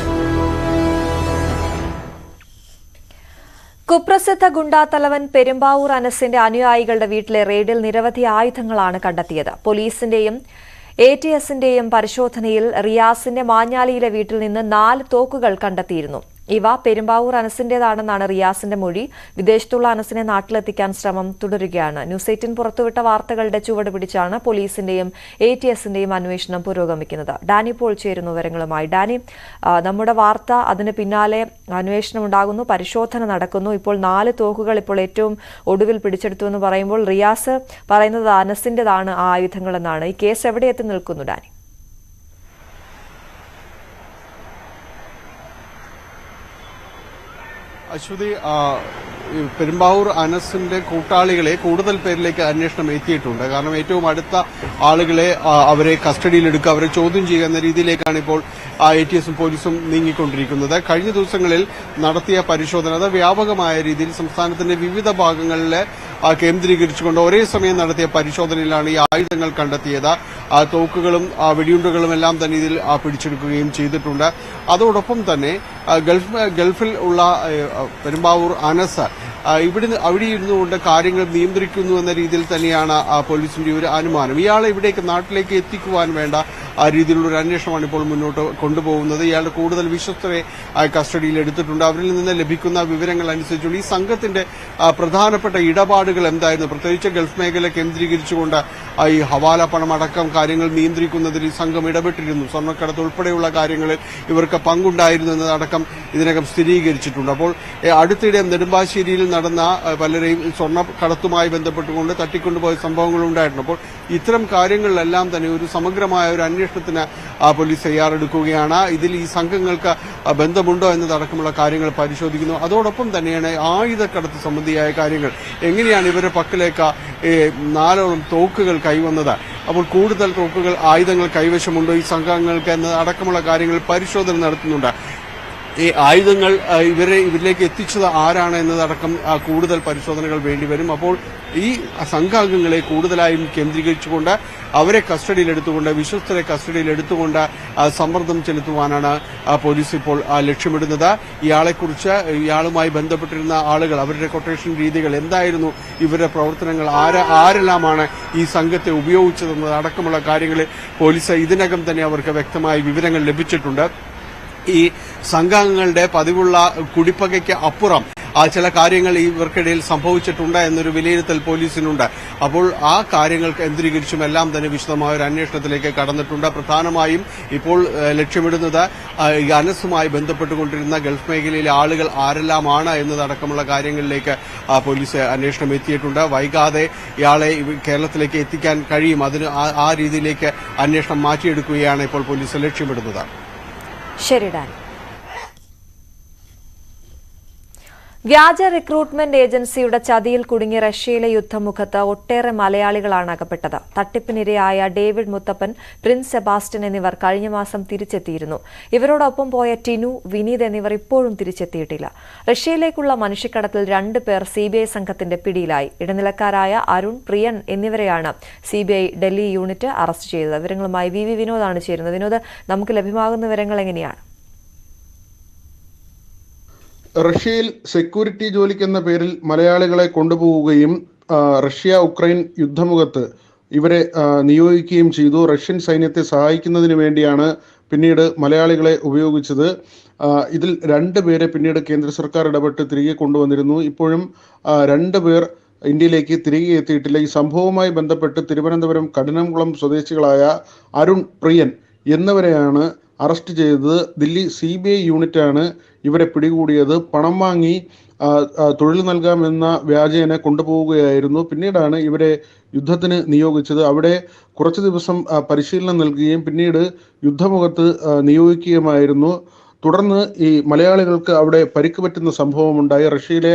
കുപ്രസിദ്ധ ഗുണ്ടാത്തലവൻ പെരുമ്പാവൂർ അനസിന്റെ അനുയായികളുടെ വീട്ടിലെ റെയ്ഡിൽ നിരവധി ആയുധങ്ങളാണ് കണ്ടെത്തിയത്. പോലീസിന്റെയും ATSന്റെയും പരിശോധനയിൽ റിയാസിന്റെ മാഞ്ഞാലിയിലെ വീട്ടിൽ നിന്ന് 4 തോക്കുകൾ കണ്ടെത്തിയിരുന്നു. ഇവ പെരുമ്പാവൂർ അനസിന്റേതാണെന്നാണ് റിയാസിന്റെ മൊഴി. വിദേശത്തുള്ള അനസിനെ നാട്ടിലെത്തിക്കാൻ ശ്രമം തുടരുകയാണ്. ന്യൂസ് 18 പുറത്തുവിട്ട വാർത്തകളുടെ ചുവട് പിടിച്ചാണ് പോലീസിന്റെയും ATSന്റെയും അന്വേഷണം പുരോഗമിക്കുന്നത്. ഡാനി പോൾ ചേരുന്നു വിവരങ്ങളുമായി. ഡാനി, നമ്മുടെ വാർത്ത, അതിന് പിന്നാലെ അന്വേഷണം ഉണ്ടാകുന്നു, പരിശോധന നടക്കുന്നു. ഇപ്പോൾ 4 തോക്കുകൾ ഇപ്പോൾ ഏറ്റവും ഒടുവിൽ പിടിച്ചെടുത്തു എന്ന് പറയുമ്പോൾ റിയാസ് പറയുന്നത് അനസിന്റേതാണ് ആ ആയുധങ്ങളെന്നാണ്. ഈ കേസ് എവിടെ എത്തി നിൽക്കുന്നു ഡാനി? അശ്വതി, പെരുമ്പാവൂർ അനസിന്റെ കൂട്ടാളികളെ കൂടുതൽ പേരിലേക്ക് അന്വേഷണം എത്തിയിട്ടുണ്ട്. കാരണം ഏറ്റവും അടുത്ത ആളുകളെ അവരെ കസ്റ്റഡിയിലെടുക്കുക, അവരെ ചോദ്യം ചെയ്യുക എന്ന രീതിയിലേക്കാണ് ഇപ്പോൾ ATSും പോലീസും നീങ്ങിക്കൊണ്ടിരിക്കുന്നത്. കഴിഞ്ഞ ദിവസങ്ങളിൽ നടത്തിയ പരിശോധന അത് വ്യാപകമായ രീതിയിൽ സംസ്ഥാനത്തിന്റെ വിവിധ ഭാഗങ്ങളിൽ കേന്ദ്രീകരിച്ചുകൊണ്ട് ഒരേ സമയം നടത്തിയ പരിശോധനയിലാണ് ഈ ആയുധങ്ങൾ കണ്ടെത്തിയത്. തോക്കുകളും വെടിയുണ്ടുകളും എല്ലാം തന്നെ ഇതിൽ പിടിച്ചെടുക്കുകയും ചെയ്തിട്ടുണ്ട്. അതോടൊപ്പം തന്നെ ഗൾഫിൽ ഉള്ള പെരുമ്പാവൂർ അനസ് അവിടെ ഇരുന്നുകൊണ്ട് കാര്യങ്ങൾ നിയന്ത്രിക്കുന്നു എന്ന രീതിയിൽ തന്നെയാണ് പോലീസിന്റെ ഒരു അനുമാനം. ഇയാളെ ഇവിടേക്ക് നാട്ടിലേക്ക് എത്തിക്കുവാൻ വേണ്ട ആ രീതിയിലുള്ള ഒരു അന്വേഷണമാണ് ഇപ്പോൾ മുന്നോട്ട് കൊണ്ടുപോകുന്നത്. ഇയാളുടെ കൂടുതൽ വിശ്വസ്തരെ കസ്റ്റഡിയിൽ എടുത്തിട്ടുണ്ട്. അവരിൽ നിന്ന് ലഭിക്കുന്ന വിവരങ്ങൾ അനുസരിച്ചുള്ള ഈ സംഘത്തിന്റെ പ്രധാനപ്പെട്ട ഇടപാടുകൾ എന്തായിരുന്നു, പ്രത്യേകിച്ച് ഗൾഫ് മേഖല കേന്ദ്രീകരിച്ചുകൊണ്ട് ഈ ഹവാല പണം അടക്കം കാര്യങ്ങൾ നിയന്ത്രിക്കുന്നതിൽ ഈ സംഘം ഇടപെട്ടിരുന്നു. സ്വർണ്ണക്കടത്ത് ഉൾപ്പെടെയുള്ള കാര്യങ്ങളിൽ ഇവർക്ക് പങ്കുണ്ടായിരുന്നു എന്നതടക്കം ഇതിനകം സ്ഥിരീകരിച്ചിട്ടുണ്ട്. അപ്പോൾ അടുത്തിടെ നെടുമ്പാശ്ശേരിയിൽ നടന്ന പലരെയും സ്വർണ്ണക്കടത്തുമായി ബന്ധപ്പെട്ടുകൊണ്ട് തട്ടിക്കൊണ്ടുപോയ സംഭവങ്ങളുണ്ടായിരുന്നു. അപ്പോൾ ഇത്തരം കാര്യങ്ങളിലെല്ലാം തന്നെ ഒരു സമഗ്രമായ ഒരു അന്വേഷണത്തിന് പോലീസ് തയ്യാറെടുക്കുകയാണ്. ഇതിൽ ഈ സംഘങ്ങൾക്ക് ബന്ധമുണ്ടോ എന്നതടക്കമുള്ള കാര്യങ്ങൾ പരിശോധിക്കുന്നു. അതോടൊപ്പം തന്നെയാണ് ആയുധക്കടത്ത് സംബന്ധിയായ കാര്യങ്ങൾ, എങ്ങനെയാണ് ഇവരുടെ പക്കലേക്ക് 4 തോക്കുകൾ കൈവന്നത്, അപ്പോൾ കൂടുതൽ തോക്കുകൾ ആയുധങ്ങൾ കൈവശമുണ്ടോ ഈ സംഘങ്ങൾക്ക് എന്നതടക്കമുള്ള കാര്യങ്ങൾ പരിശോധന നടത്തുന്നുണ്ട്. ഈ ആയുധങ്ങൾ ഇവരിലേക്ക് എത്തിച്ചത് ആരാണ് എന്നതടക്കം കൂടുതൽ പരിശോധനകൾ വേണ്ടിവരും. അപ്പോൾ ഈ സംഘാംഗങ്ങളെ കൂടുതലായും കേന്ദ്രീകരിച്ചുകൊണ്ട് അവരെ കസ്റ്റഡിയിലെടുത്തുകൊണ്ട്, വിശ്വസ്തരെ കസ്റ്റഡിയിലെടുത്തുകൊണ്ട് സമ്മർദ്ദം ചെലുത്തുവാനാണ് പോലീസ് ഇപ്പോൾ ലക്ഷ്യമിടുന്നത്. ഇയാളുമായി ബന്ധപ്പെട്ടിരുന്ന ആളുകൾ, അവരുടെ കൊട്ടേഷൻ രീതികൾ എന്തായിരുന്നു, ഇവരുടെ പ്രവർത്തനങ്ങൾ, ആരെല്ലാമാണ് ഈ സംഘത്തെ ഉപയോഗിച്ചതെന്നത് അടക്കമുള്ള കാര്യങ്ങളിൽ പോലീസ് ഇതിനകം തന്നെ അവർക്ക് വ്യക്തമായ വിവരങ്ങൾ ലഭിച്ചിട്ടുണ്ട്. ഈ സംഘാംഗങ്ങളുടെ പതിവുള്ള കുടിപ്പകയ്ക്ക് അപ്പുറം ചില കാര്യങ്ങൾ ഇവർക്കിടയിൽ സംഭവിച്ചിട്ടുണ്ട് എന്നൊരു വിലയിരുത്തൽ പോലീസിനുണ്ട്. അപ്പോൾ ആ കാര്യങ്ങൾ കേന്ദ്രീകരിച്ചും എല്ലാം തന്നെ വിശദമായ ഒരു അന്വേഷണത്തിലേക്ക് കടന്നിട്ടുണ്ട്. പ്രധാനമായും ഇപ്പോൾ ലക്ഷ്യമിടുന്നത് അനസുമായി ബന്ധപ്പെട്ടുകൊണ്ടിരുന്ന ഗൾഫ് മേഖലയിലെ ആളുകൾ ആരെല്ലാമാണ് എന്നതടക്കമുള്ള കാര്യങ്ങളിലേക്ക് പോലീസ് അന്വേഷണം എത്തിയിട്ടുണ്ട്. വൈകാതെ ഇയാളെ കേരളത്തിലേക്ക് എത്തിക്കാൻ കഴിയും. അതിന് ആ രീതിയിലേക്ക് അന്വേഷണം മാറ്റിയെടുക്കുകയാണ് ഇപ്പോൾ പോലീസ് ലക്ഷ്യമിടുന്നത്. ശരി ഡാൻ. വ്യാജ റിക്രൂട്ട്മെന്റ് ഏജൻസിയുടെ ചതിയിൽ കുടുങ്ങിയ റഷ്യയിലെ യുദ്ധമുഖത്ത് ഒട്ടേറെ മലയാളികളാണ് അകപ്പെട്ടത്. തട്ടിപ്പിനിരയായ ഡേവിഡ് മുത്തപ്പൻ, പ്രിൻസ് സെബാസ്റ്റ്യൻ എന്നിവർ കഴിഞ്ഞ മാസം തിരിച്ചെത്തിയിരുന്നു. ഇവരോടൊപ്പം പോയ ടിനു, വിനീത് എന്നിവർ ഇപ്പോഴും തിരിച്ചെത്തിയിട്ടില്ല. റഷ്യയിലേക്കുള്ള മനുഷ്യക്കടത്തിൽ 2 പേർ CBI സംഘത്തിന്റെ പിടിയിലായി. ഇടനിലക്കാരായ അരുൺ, പ്രിയൻ എന്നിവരെയാണ് CBI ഡൽഹി യൂണിറ്റ് അറസ്റ്റ് ചെയ്തത്. വിവരങ്ങളുമായി VV വിനോദാണ് ചേരുന്നത്. വിനോദ്, നമുക്ക് ലഭ്യമാകുന്ന വിവരങ്ങൾ എങ്ങനെയാണ്? റഷ്യയിൽ സെക്യൂരിറ്റി ജോലിക്കെന്ന പേരിൽ മലയാളികളെ കൊണ്ടുപോവുകയും റഷ്യ ഉക്രൈൻ യുദ്ധമുഖത്ത് ഇവരെ നിയോഗിക്കുകയും ചെയ്തു. റഷ്യൻ സൈന്യത്തെ സഹായിക്കുന്നതിന് വേണ്ടിയാണ് പിന്നീട് മലയാളികളെ ഉപയോഗിച്ചത്. ഇതിൽ 2 പേരെ പിന്നീട് കേന്ദ്ര സർക്കാർ ഇടപെട്ട് തിരികെ കൊണ്ടുവന്നിരുന്നു. ഇപ്പോഴും 2 പേർ ഇന്ത്യയിലേക്ക് തിരികെ എത്തിയിട്ടില്ല. ഈ സംഭവവുമായി ബന്ധപ്പെട്ട് തിരുവനന്തപുരം കഠിനംകുളം സ്വദേശികളായ അരുൺ, പ്രിയൻ എന്നിവരെയാണ് അറസ്റ്റ് ചെയ്തത്. ദില്ലി CBI യൂണിറ്റാണ് ഇവരെ പിടികൂടിയത്. പണം വാങ്ങി തൊഴിൽ നൽകാമെന്ന വ്യാജേന കൊണ്ടുപോവുകയായിരുന്നു. പിന്നീടാണ് ഇവരെ യുദ്ധത്തിന് നിയോഗിച്ചത്. അവിടെ കുറച്ച് ദിവസം പരിശീലനം നൽകുകയും പിന്നീട് യുദ്ധമുഖത്ത് നിയോഗിക്കുകയുമായിരുന്നു. തുടർന്ന് ഈ മലയാളികൾക്ക് അവിടെ പരിക്ക് പറ്റുന്ന സംഭവമുണ്ടായി. റഷ്യയിലെ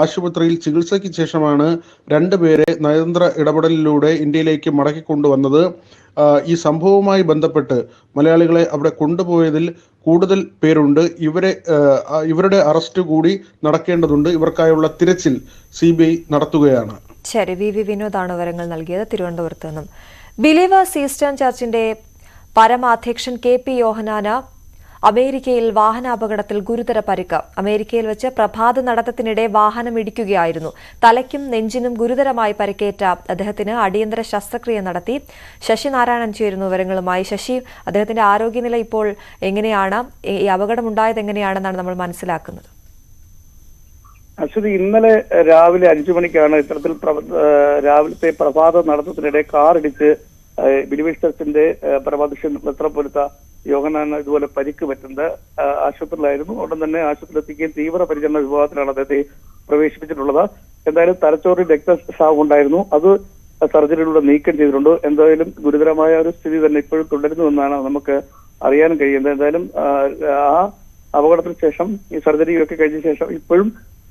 ആശുപത്രിയിൽ ചികിത്സയ്ക്ക് ശേഷമാണ് 2 പേരെ നയതന്ത്ര ഇടപെടലിലൂടെ ഇന്ത്യയിലേക്ക് മടക്കിക്കൊണ്ടുവന്നത്. ഈ സംഭവവുമായി ബന്ധപ്പെട്ട് മലയാളികളെ അവിടെ കൊണ്ടുപോയതിൽ കൂടുതൽ പേരുണ്ട്. ഇവരുടെ അറസ്റ്റ് കൂടി നടക്കേണ്ടതുണ്ട്. ഇവർക്കായുള്ള തിരച്ചിൽ CBI നടത്തുകയാണ്. ശരി, VV വിനോദാണ് വിവരങ്ങൾ നൽകിയത് തിരുവനന്തപുരത്ത് നിന്നും. ബിലീവേഴ്സ് ഈസ്റ്റേൺ ചർച്ചിന്റെ പരമാധ്യക്ഷൻ KP യോഹന്നാന് അമേരിക്കയിൽ വാഹനാപകടത്തിൽ ഗുരുതര പരിക്ക്. അമേരിക്കയിൽ വെച്ച് പ്രഭാത നടത്തത്തിനിടെ വാഹനം ഇടിക്കുകയായിരുന്നു. തലയ്ക്കും നെഞ്ചിനും ഗുരുതരമായി പരിക്കേറ്റ അദ്ദേഹത്തിന് അടിയന്തര ശസ്ത്രക്രിയ നടത്തി. ശശി നാരായണൻ ചേരുന്നു വിവരങ്ങളുമായി. ശശി, അദ്ദേഹത്തിന്റെ ആരോഗ്യനില ഇപ്പോൾ എങ്ങനെയാണ്? ഈ അപകടമുണ്ടായത് എങ്ങനെയാണെന്നാണ് നമ്മൾ മനസ്സിലാക്കുന്നത്? അശ്വതി, ഇന്നലെ രാവിലെ 5 മണിക്കാണ് ഇത്തരത്തിൽ രാവിലത്തെ പ്രഭാത നടത്തത്തിനിടെ കാർ ഇടിച്ച് ബിലീവേഴ്സ് ചർച്ചിന്റെ പരമാധ്യക്ഷൻ മെത്രാപ്പോലീത്ത യോഹന്നാന് ഇതുപോലെ പരിക്ക് പറ്റുന്നത്. ആശുപത്രിയിലായിരുന്നു. ഉടൻ തന്നെ ആശുപത്രിയിലെത്തിക്കുകയും തീവ്രപരിചരണ വിഭാഗത്തിലാണ് അദ്ദേഹത്തെ പ്രവേശിപ്പിച്ചിട്ടുള്ളത്. എന്തായാലും തലച്ചോറിൽ രക്തസ്രാവം ഉണ്ടായിരുന്നു. അത് സർജറിയിലൂടെ നീക്കം ചെയ്തിട്ടുണ്ട്. എന്തായാലും ഗുരുതരമായ ഒരു സ്ഥിതി തന്നെ ഇപ്പോഴും തുടരുന്നുവെന്നാണ് നമുക്ക് അറിയാൻ കഴിയുന്നത്. എന്തായാലും ആ അപകടത്തിന് ശേഷം ഈ സർജറിയൊക്കെ കഴിഞ്ഞ ശേഷം ഇപ്പോഴും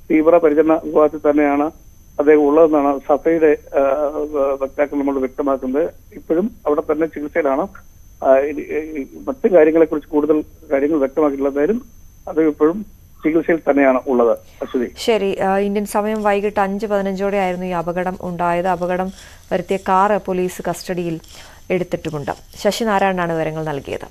തീവ്രപരിചരണ വിഭാഗത്തിൽ തന്നെയാണ് അദ്ദേഹം ഉള്ളതെന്നാണ് സഭയുടെ വക്താക്കൾ നമ്മൾ വ്യക്തമാക്കുന്നത്. ഇപ്പോഴും അവിടെ തന്നെ ചികിത്സയിലാണ്. മറ്റു കാര്യങ്ങളെ കുറിച്ച് കൂടുതൽ കാര്യങ്ങൾ വ്യക്തമാക്കിയിട്ടുള്ളതായാലും അത് ഇപ്പോഴും ചികിത്സയിൽ തന്നെയാണ് ഉള്ളത്. അശ്വതി, ശരി. ഇന്ത്യൻ സമയം വൈകിട്ട് 5:15 ആയിരുന്നു ഈ അപകടം ഉണ്ടായത്. അപകടം വരുത്തിയ കാർ പോലീസ് കസ്റ്റഡിയിൽ എടുത്തിട്ടുമുണ്ട്. ശശി നാരായണനാണ് വിവരങ്ങൾ നൽകിയത്.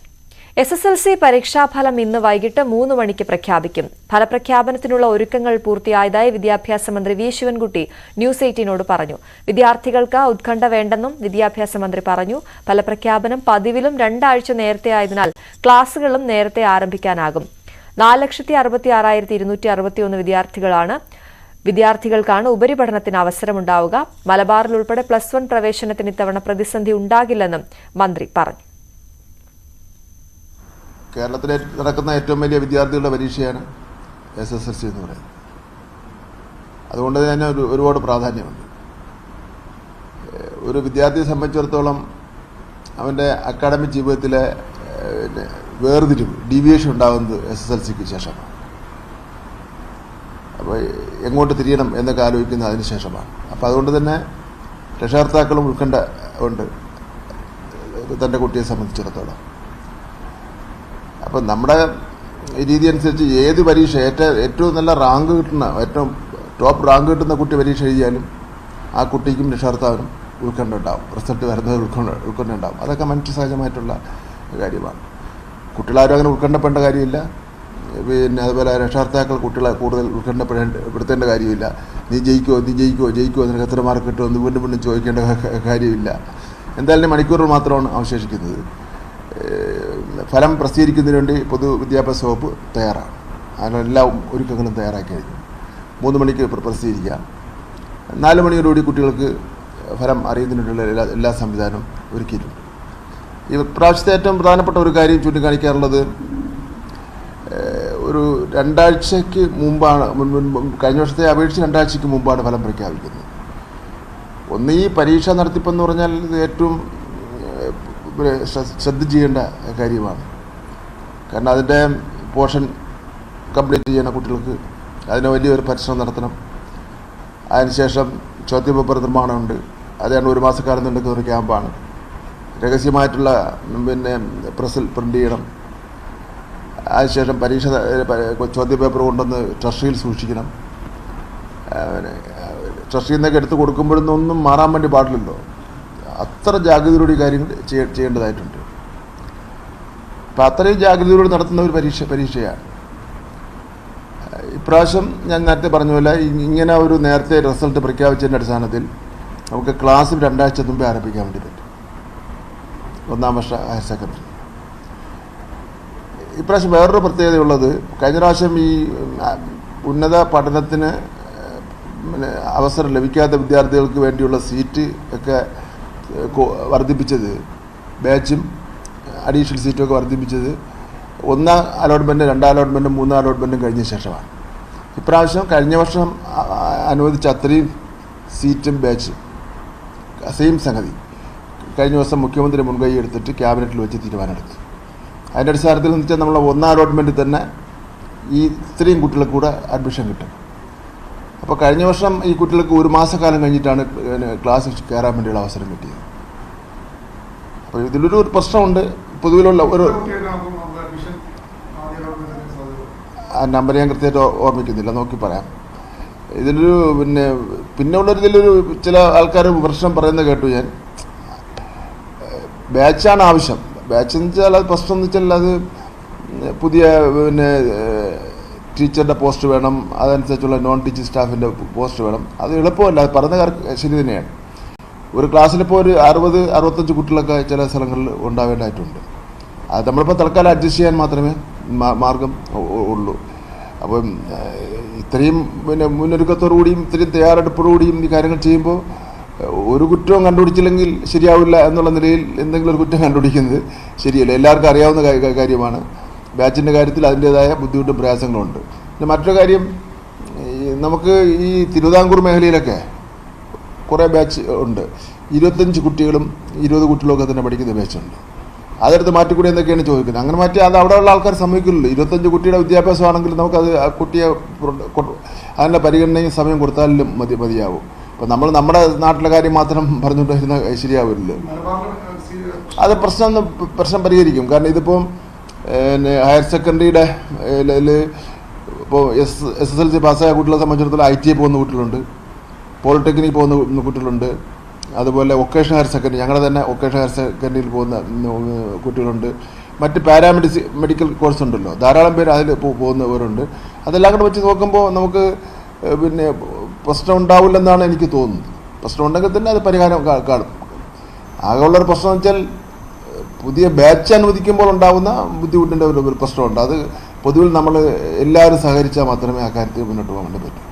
SSLC പരീക്ഷാഫലം ഇന്ന് വൈകിട്ട് 3 മണിക്ക് പ്രഖ്യാപിക്കും. ഫലപ്രഖ്യാപനത്തിനുള്ള ഒരുക്കങ്ങൾ പൂർത്തിയായതായി വിദ്യാഭ്യാസ മന്ത്രി വി ശിവൻകുട്ടി ന്യൂസ് 18നോട് പറഞ്ഞു. വിദ്യാർത്ഥികൾക്ക് ഉത്കണ്ഠ വേണ്ടെന്നും വിദ്യാഭ്യാസ മന്ത്രി പറഞ്ഞു. ഫലപ്രഖ്യാപനം പതിവിലും 2 ആഴ്ച നേരത്തെ ആയതിനാൽ ക്ലാസുകളും നേരത്തെ ആരംഭിക്കാനാകും. 4,66,261 വിദ്യാർത്ഥികൾക്കാണ് ഉപരിപഠനത്തിന് അവസരമുണ്ടാവുക. മലബാറിൽ ഉൾപ്പെടെ +1 പ്രവേശനത്തിന് ഇത്തവണ പ്രതിസന്ധി ഉണ്ടാകില്ലെന്നും മന്ത്രി പറഞ്ഞു. കേരളത്തിൽ നടക്കുന്ന ഏറ്റവും വലിയ വിദ്യാർത്ഥികളുടെ പരീക്ഷയാണ് SSLC എന്ന് പറയുന്നത്. അതുകൊണ്ട് തന്നെ ഒരുപാട് പ്രാധാന്യമുണ്ട്. ഒരു വിദ്യാർത്ഥിയെ സംബന്ധിച്ചിടത്തോളം അവൻ്റെ അക്കാഡമിക് ജീവിതത്തിലെ വേർതിരിവ്, ഡീവിയേഷൻ ഉണ്ടാകുന്നത് SSLCക്ക് ശേഷമാണ്. അപ്പോൾ എങ്ങോട്ട് തിരിയണം എന്നൊക്കെ ആലോചിക്കുന്നത് അതിന് ശേഷമാണ്. അപ്പോൾ അതുകൊണ്ട് തന്നെ രക്ഷകർത്താക്കളും ഉത്കണ്ഠ ഉണ്ട് തൻ്റെ കുട്ടിയെ സംബന്ധിച്ചിടത്തോളം. അപ്പം നമ്മുടെ രീതി അനുസരിച്ച് ഏത് പരീക്ഷ ഏറ്റവും നല്ല റാങ്ക് കിട്ടുന്ന, ഏറ്റവും ടോപ്പ് റാങ്ക് കിട്ടുന്ന കുട്ടി പരീക്ഷ എഴുതിയാലും ആ കുട്ടിക്കും രക്ഷകർത്താവിനും ഉത്കണ്ഠ ഉണ്ടാവും. റിസൾട്ട് വരുന്നത് ഉത്കണ്ഠ ഉണ്ടാവും. അതൊക്കെ മനുഷ്യ സഹജമായിട്ടുള്ള കാര്യമാണ്. കുട്ടികളാരും അങ്ങനെ ഉത്കണ്ഠപ്പെടേണ്ട കാര്യമില്ല. പിന്നെ അതുപോലെ രക്ഷകർത്താക്കൾ കുട്ടികളെ കൂടുതൽ ഉത്കണ്ഠപ്പെടുത്തേണ്ട കാര്യമില്ല. നീ ജയിക്കുമോ നിനക്ക് എത്ര മാർക്ക് കിട്ടുമോ എന്ന് വീണ്ടും ചോദിക്കേണ്ട കാര്യമില്ല. എന്തായാലും മണിക്കൂറുകൾ മാത്രമാണ് അവശേഷിക്കുന്നത്. ഫലം പ്രസിദ്ധീകരിക്കുന്നതിന് വേണ്ടി പൊതുവിദ്യാഭ്യാസ വകുപ്പ് തയ്യാറാണ്. അതിനുള്ള എല്ലാ ഒരുക്കങ്ങളും തയ്യാറാക്കി കഴിഞ്ഞു. 3 മണിക്ക് പ്രസിദ്ധീകരിക്കാം. 4 മണിയോടുകൂടി കുട്ടികൾക്ക് ഫലം അറിയുന്നതിനുള്ള എല്ലാ സംവിധാനവും ഒരുക്കിയിട്ടുണ്ട്. ഈ പ്രാവശ്യത്തെ ഏറ്റവും പ്രധാനപ്പെട്ട ഒരു കാര്യം ചൂണ്ടിക്കാണിക്കാറുള്ളത്, ഒരു 2 ആഴ്ചയ്ക്ക് മുമ്പാണ്, കഴിഞ്ഞ വർഷത്തെ അപേക്ഷിച്ച് 2 ആഴ്ചയ്ക്ക് മുമ്പാണ് ഫലം പ്രഖ്യാപിക്കുന്നത്. ഒന്ന്, ഈ പരീക്ഷ നടത്തിപ്പെന്ന് പറഞ്ഞാൽ ഇത് ഏറ്റവും ശ്രദ്ധിച്ച് ചെയ്യേണ്ട കാര്യമാണ്. കാരണം അതിൻ്റെ പോർഷൻ കംപ്ലീറ്റ് ചെയ്യണം കുട്ടികൾക്ക്. അതിന് വലിയൊരു പരിശ്രമം നടത്തണം. അതിനുശേഷം ചോദ്യപേപ്പർ നിർമ്മാണമുണ്ട്. അതാണ് 1 മാസക്കാലം നീണ്ടുന്ന ഒരു ക്യാമ്പാണ്. രഹസ്യമായിട്ടുള്ള പ്രസിൽ പ്രിൻ്റ് ചെയ്യണം. അതിനുശേഷം പരീക്ഷ ചോദ്യപേപ്പർ കൊണ്ടുവന്ന് ട്രഷറിയിൽ സൂക്ഷിക്കണം. ട്രഷറിയിൽ നിന്നൊക്കെ എടുത്ത് കൊടുക്കുമ്പോഴൊന്നും മാറാൻ വേണ്ടി പാടില്ലല്ലോ. അത്ര ജാഗ്രതയോടെ കാര്യങ്ങൾ ചെയ്യേണ്ടതായിട്ടുണ്ട്. അപ്പം അത്രയും ജാഗ്രതയോടെ നടത്തുന്ന ഒരു പരീക്ഷയാണ്. ഇപ്രാവശ്യം ഞാൻ നേരത്തെ പറഞ്ഞ പോലെ ഇങ്ങനെ ഒരു നേരത്തെ റിസൾട്ട് പ്രഖ്യാപിച്ചതിൻ്റെ അടിസ്ഥാനത്തിൽ നമുക്ക് ക്ലാസ് 2 ആഴ്ച മുമ്പേ ആരംഭിക്കാൻ വേണ്ടി പറ്റും. 1ാം വർഷ ഹയർ സെക്കൻഡറി. ഇപ്രാവശ്യം വേറൊരു പ്രത്യേകതയുള്ളത്, കഴിഞ്ഞ പ്രാവശ്യം ഈ ഉന്നത പഠനത്തിന് അവസരം ലഭിക്കാത്ത വിദ്യാർത്ഥികൾക്ക് വേണ്ടിയുള്ള സീറ്റ് ഒക്കെ വർദ്ധിപ്പിച്ചത്, ബാച്ചും അഡീഷണൽ സീറ്റും ഒക്കെ വർദ്ധിപ്പിച്ചത് 1 അലോട്ട്മെൻറ്റ്, 2 അലോട്ട്മെൻറ്റും 3 അലോട്ട്മെൻറ്റും കഴിഞ്ഞ ശേഷമാണ്. ഇപ്രാവശ്യം കഴിഞ്ഞ വർഷം അനുവദിച്ച അത്രയും സീറ്റും ബാച്ചും സെയിം സംഗതി കഴിഞ്ഞ ദിവസം മുഖ്യമന്ത്രി മുൻകൈ എടുത്തിട്ട് ക്യാബിനറ്റിൽ വെച്ച് തീരുമാനമെടുത്തു. അതിൻ്റെ അടിസ്ഥാനത്തിൽ എന്ന് വെച്ചാൽ നമ്മൾ 1 അലോട്ട്മെൻറ്റിൽ തന്നെ ഈ ഇത്രയും കുട്ടികൾക്ക് കൂടെ അഡ്മിഷൻ കിട്ടും. അപ്പോൾ കഴിഞ്ഞ വർഷം ഈ കുട്ടികൾക്ക് 1 മാസക്കാലം കഴിഞ്ഞിട്ടാണ് ക്ലാസ് കയറാൻ വേണ്ടിയുള്ള അവസരം കിട്ടിയത്. അപ്പോൾ ഇതിലൊരു പ്രശ്നമുണ്ട്. പൊതുവിലുള്ള ഒരു നമ്പർ ഞാൻ കൃത്യമായിട്ട് ഓർമ്മിക്കുന്നില്ല, നോക്കി പറയാം. ഇതിലൊരു പിന്നെയുള്ളൊരിതിലൊരു ചില ആൾക്കാർ പ്രശ്നം പറയുന്നത് കേട്ടു ഞാൻ. ബാച്ചാണ് ആവശ്യം. ബാച്ച് എന്ന് വെച്ചാൽ അത് പ്രശ്നം എന്ന് വെച്ചാൽ അത് പുതിയ ടീച്ചറുടെ പോസ്റ്റ് വേണം, അതനുസരിച്ചുള്ള നോൺ ടീച്ചിങ് സ്റ്റാഫിൻ്റെ പോസ്റ്റ് വേണം. അത് എളുപ്പമല്ല, അത് പറയുന്ന ശരി തന്നെയാണ്. ഒരു ക്ലാസ്സിലിപ്പോൾ ഒരു 60-65 കുട്ടികളൊക്കെ ചില സ്ഥലങ്ങളിൽ ഉണ്ടാവേണ്ടതായിട്ടുണ്ട്. അത് നമ്മളിപ്പോൾ തൽക്കാലം അഡ്ജസ്റ്റ് ചെയ്യാൻ മാത്രമേ മാർഗം ഉള്ളൂ. അപ്പം ഇത്രയും മുന്നൊരുക്കത്തോടുകൂടിയും ഇത്രയും തയ്യാറെടുപ്പോടുകൂടിയും ഈ കാര്യങ്ങൾ ചെയ്യുമ്പോൾ ഒരു കുറ്റവും കണ്ടുപിടിച്ചില്ലെങ്കിൽ ശരിയാവില്ല എന്നുള്ള നിലയിൽ എന്തെങ്കിലും ഒരു കുറ്റം കണ്ടുപിടിക്കുന്നത് ശരിയല്ല. എല്ലാവർക്കും അറിയാവുന്ന കാര്യമാണ്. ബാച്ചിൻ്റെ കാര്യത്തിൽ അതിൻ്റേതായ ബുദ്ധിമുട്ടും പ്രയാസങ്ങളുണ്ട്. പിന്നെ മറ്റൊരു കാര്യം, നമുക്ക് ഈ തിരുവിതാംകൂർ മേഖലയിലൊക്കെ കുറേ ബാച്ച് ഉണ്ട്. 25 കുട്ടികളും 20 കുട്ടികളൊക്കെ തന്നെ പഠിക്കുന്ന ബാച്ചുണ്ട്. അതെടുത്ത് മാറ്റിക്കൂടി എന്നൊക്കെയാണ് ചോദിക്കുന്നത്. അങ്ങനെ മാറ്റി അത് അവിടെയുള്ള ആൾക്കാർ സമ്മതിക്കില്ലല്ലോ. 25 കുട്ടിയുടെ വിദ്യാഭ്യാസമാണെങ്കിൽ നമുക്കത് ആ കുട്ടിയെ അതിൻ്റെ പരിഗണനയും സമയം കൊടുത്താലും മതിയാവും. അപ്പോൾ നമ്മൾ നമ്മുടെ നാട്ടിലെ കാര്യം മാത്രം പറഞ്ഞുകൊണ്ടിരുന്ന ശരിയാവില്ലല്ലോ. അത് പ്രശ്നം പരിഹരിക്കും. കാരണം ഇതിപ്പം ഹയർ സെക്കൻഡറിയുടെ ഇപ്പോൾ SSLC പാസ്സായ കുട്ടികളെ സംബന്ധിച്ചിടത്തോളം ITI പോകുന്ന കുട്ടികളുണ്ട്, പോളിടെക്നിക് പോകുന്ന കുട്ടികളുണ്ട്, അതുപോലെ വൊക്കേഷണൽ ഹയർ സെക്കൻഡറി, ഞങ്ങളുടെ തന്നെ വൊക്കേഷണൽ ഹയർ സെക്കൻഡറിയിൽ പോകുന്ന കുട്ടികളുണ്ട്. മറ്റ് മെഡിക്കൽ കോഴ്സ് ഉണ്ടല്ലോ, ധാരാളം പേര് അതിൽ പോകുന്നവരുണ്ട്. അതെല്ലാം കൂടെ വെച്ച് നോക്കുമ്പോൾ നമുക്ക് പ്രശ്നം ഉണ്ടാവില്ലെന്നാണ് എനിക്ക് തോന്നുന്നത്. പ്രശ്നം ഉണ്ടെങ്കിൽ തന്നെ അത് പരിഹാരം കാണും. ആകെയുള്ളൊരു പ്രശ്നം വെച്ചാൽ പുതിയ ബാച്ച് അനുവദിക്കുമ്പോൾ ഉണ്ടാകുന്ന ബുദ്ധിമുട്ടിൻ്റെ ഒരു പ്രശ്നമുണ്ട്. അത് പൊതുവിൽ നമ്മൾ എല്ലാവരും സഹകരിച്ചാൽ മാത്രമേ ആ കാര്യത്തിൽ മുന്നോട്ട് പോകാൻ വേണ്ടി പറ്റൂ.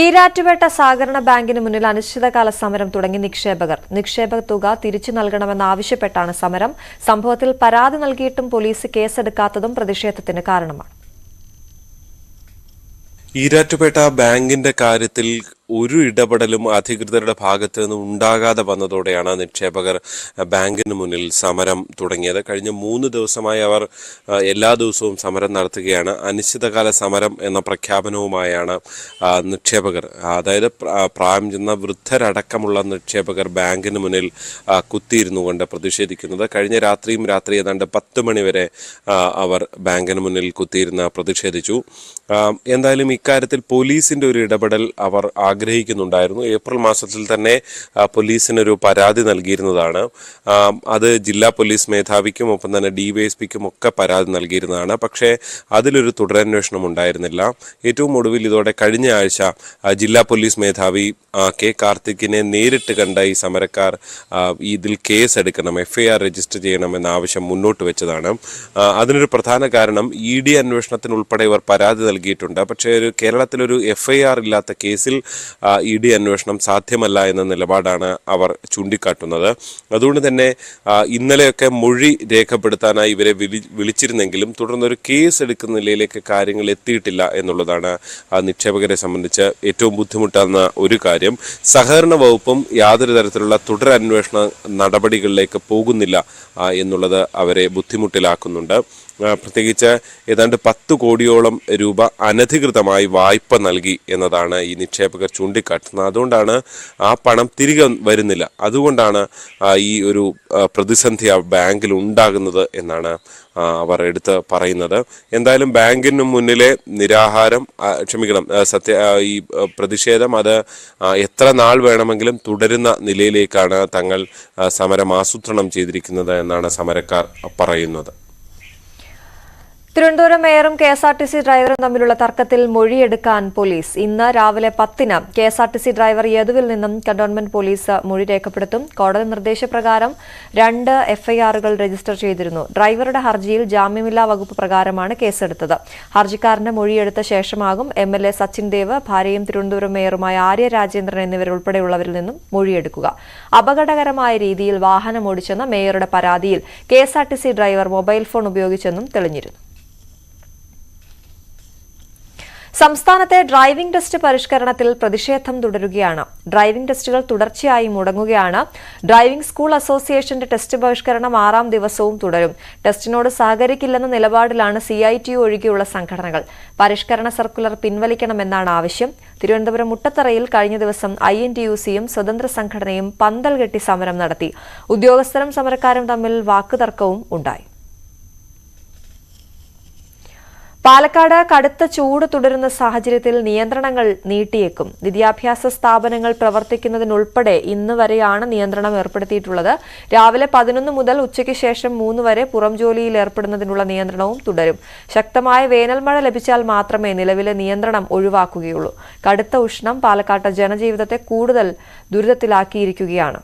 ഈരാറ്റുപേട്ട സഹകരണ ബാങ്കിന് മുന്നിൽ അനിശ്ചിതകാല സമരം തുടങ്ങി നിക്ഷേപകർ. നിക്ഷേപക തുക തിരിച്ചു നൽകണമെന്നാവശ്യപ്പെട്ടാണ് സമരം. സംഭവത്തിൽ പരാതി നൽകിയിട്ടും പോലീസ് കേസെടുക്കാത്തതും പ്രതിഷേധത്തിന് കാരണമാണ്. ഈരാറ്റുപേട്ട ബാങ്കിന്റെ കാര്യത്തിൽ ഒരു ഇടപെടലും അധികൃതരുടെ ഭാഗത്തു നിന്ന് ഉണ്ടാകാതെ വന്നതോടെയാണ് നിക്ഷേപകർ ബാങ്കിന് മുന്നിൽ സമരം തുടങ്ങിയത്. കഴിഞ്ഞ 3 ദിവസമായി അവർ എല്ലാ ദിവസവും സമരം നടത്തുകയാണ്. അനിശ്ചിതകാല സമരം എന്ന പ്രഖ്യാപനവുമായാണ് നിക്ഷേപകർ, അതായത് പ്രായം ചെന്ന വൃദ്ധരടക്കമുള്ള നിക്ഷേപകർ ബാങ്കിന് മുന്നിൽ കുത്തിയിരുന്നു കൊണ്ട് പ്രതിഷേധിക്കുന്നത്. കഴിഞ്ഞ രാത്രി ഏതാണ്ട് 10 മണിവരെ അവർ ബാങ്കിന് മുന്നിൽ കുത്തിയിരുന്ന് പ്രതിഷേധിച്ചു. എന്തായാലും ഇക്കാര്യത്തിൽ പോലീസിന്റെ ഒരു ഇടപെടൽ അവർ ആഗ്രഹിക്കുന്നുണ്ടായിരുന്നു. ഏപ്രിൽ മാസത്തിൽ തന്നെ പോലീസിനൊരു പരാതി നൽകിയിരുന്നതാണ്. അത് ജില്ലാ പോലീസ് മേധാവിക്കും ഒപ്പം തന്നെ DYSPക്കും ഒക്കെ പരാതി നൽകിയിരുന്നതാണ്. പക്ഷേ അതിലൊരു തുടരന്വേഷണം ഉണ്ടായിരുന്നില്ല. ഏറ്റവും ഒടുവിൽ ഇതോടെ കഴിഞ്ഞ ആഴ്ച ജില്ലാ പോലീസ് മേധാവി K. കാർത്തിക്കിനെ നേരിട്ട് കണ്ട ഈ സമരക്കാർ ഇതിൽ കേസ് എടുക്കണം, FIR രജിസ്റ്റർ ചെയ്യണമെന്ന ആവശ്യം മുന്നോട്ട് വെച്ചതാണ്. അതിനൊരു പ്രധാന കാരണം ED അന്വേഷണത്തിനുൾപ്പെടെ ഇവർ പരാതി നൽകിയിട്ടുണ്ട്. പക്ഷേ കേരളത്തിലൊരു FIR ഇല്ലാത്ത കേസിൽ ED അന്വേഷണം സാധ്യമല്ല എന്ന നിലപാടാണ് അവർ ചൂണ്ടിക്കാട്ടുന്നത്. അതുകൊണ്ട് തന്നെ ഇന്നലെയൊക്കെ മൊഴി രേഖപ്പെടുത്താനായി ഇവരെ വിളിച്ചിരുന്നെങ്കിലും തുടർന്നൊരു കേസ് എടുക്കുന്ന നിലയിലേക്ക് കാര്യങ്ങൾ എത്തിയിട്ടില്ല എന്നുള്ളതാണ് നിക്ഷേപകരെ സംബന്ധിച്ച് ഏറ്റവും ബുദ്ധിമുട്ടാകുന്ന ഒരു കാര്യം. സഹകരണ വകുപ്പും യാതൊരു തരത്തിലുള്ള തുടരന്വേഷണ നടപടികളിലേക്ക് പോകുന്നില്ല എന്നുള്ളത് അവരെ ബുദ്ധിമുട്ടിലാക്കുന്നുണ്ട്. പ്രത്യേകിച്ച് ഏതാണ്ട് 10 കോടിയോളം രൂപ അനധികൃതമായി വായ്പ നൽകി എന്നതാണ് ഈ നിക്ഷേപകർ ചൂണ്ടിക്കാട്ടുന്നത്. അതുകൊണ്ടാണ് ആ പണം തിരികെ വരുന്നില്ല. അതുകൊണ്ടാണ് ഈ ഒരു പ്രതിസന്ധി ആ ബാങ്കിൽ ഉണ്ടാകുന്നത് എന്നാണ് അവർ എടുത്ത് പറയുന്നത്. എന്തായാലും ബാങ്കിന് മുന്നിലെ ഈ പ്രതിഷേധം അത് എത്ര നാൾ വേണമെങ്കിലും തുടരുന്ന നിലയിലേക്കാണ് തങ്ങൾ സമരം ആസൂത്രണം ചെയ്തിരിക്കുന്നത് എന്നാണ് സമരക്കാർ പറയുന്നത്. തിരുവനന്തപുരം മേയറും കെഎസ്ആർടിസി ഡ്രൈവറും തമ്മിലുള്ള തർക്കത്തിൽ മൊഴിയെടുക്കാൻ പോലീസ്. ഇന്ന് രാവിലെ 10-ന് കെഎസ്ആർടിസി ഡ്രൈവർ യദുവിൽ നിന്നും കന്റോൺമെന്റ് പോലീസ് മൊഴി രേഖപ്പെടുത്തും. കോടതി നിർദ്ദേശപ്രകാരം 2 എഫ്ഐആറുകൾ രജിസ്റ്റർ ചെയ്തിരുന്നു. ഡ്രൈവറുടെ ഹർജിയിൽ ജാമ്യമില്ലാ വകുപ്പ് പ്രകാരമാണ് കേസെടുത്തത്. ഹർജിക്കാരന്റെ മൊഴിയെടുത്ത ശേഷമാകും എംഎൽഎ സച്ചിൻ ദേവ്, ഭാര്യയും തിരുവനന്തപുരം മേയറുമായ ആര്യ രാജേന്ദ്രൻ എന്നിവരുൾപ്പെടെയുള്ളവരിൽ നിന്നും മൊഴിയെടുക്കുക. അപകടകരമായ രീതിയിൽ വാഹനമോടിച്ചെന്ന മേയറുടെ പരാതിയിൽ കെഎസ്ആർടിസി ഡ്രൈവർ മൊബൈൽ ഫോൺ ഉപയോഗിച്ചെന്നും തെളിഞ്ഞിരുന്നു. സംസ്ഥാനത്തെ ഡ്രൈവിംഗ് ടെസ്റ്റ് പരിഷ്കരണത്തിൽ പ്രതിഷേധം തുടരുകയാണ്. ഡ്രൈവിംഗ് ടെസ്റ്റുകൾ തുടർച്ചയായി മുടങ്ങുകയാണ്. ഡ്രൈവിംഗ് സ്കൂൾ അസോസിയേഷന്റെ ടെസ്റ്റ് ബഹിഷ്കരണം 6ാം ദിവസവും തുടരും. ടെസ്റ്റിനോട് സഹകരിക്കില്ലെന്ന നിലപാടിലാണ് CITU ഒഴികെയുള്ള സംഘടനകൾ. പരിഷ്കരണ സർക്കുലർ പിൻവലിക്കണമെന്നാണ് ആവശ്യം. തിരുവനന്തപുരം മുട്ടത്തറയിൽ കഴിഞ്ഞ ദിവസം INTUCയും സ്വതന്ത്ര സംഘടനയും പന്തൽ കെട്ടി സമരം നടത്തി. ഉദ്യോഗസ്ഥരും സമരക്കാരും തമ്മിൽ വാക്കുതർക്കവും ഉണ്ടായി. പാലക്കാട് കടുത്ത ചൂട് തുടരുന്ന സാഹചര്യത്തിൽ നിയന്ത്രണങ്ങൾ നീട്ടിയേക്കും. വിദ്യാഭ്യാസ സ്ഥാപനങ്ങൾ പ്രവർത്തിക്കുന്നതിനുൾപ്പെടെ ഇന്ന് വരെയാണ് നിയന്ത്രണം ഏർപ്പെടുത്തിയിട്ടുള്ളത്. രാവിലെ 11 മുതൽ ഉച്ചയ്ക്ക് ശേഷം 3 വരെ പുറം ജോലിയിൽ ഏർപ്പെടുന്നതിനുള്ള നിയന്ത്രണവും തുടരും. ശക്തമായ വേനൽമഴ ലഭിച്ചാൽ മാത്രമേ നിലവിലെ നിയന്ത്രണം ഒഴിവാക്കുകയുള്ളൂ. കടുത്ത ഉഷ്ണം പാലക്കാട്ടെ ജനജീവിതത്തെ കൂടുതൽ ദുരിതത്തിലാക്കിയിരിക്കുകയാണ്.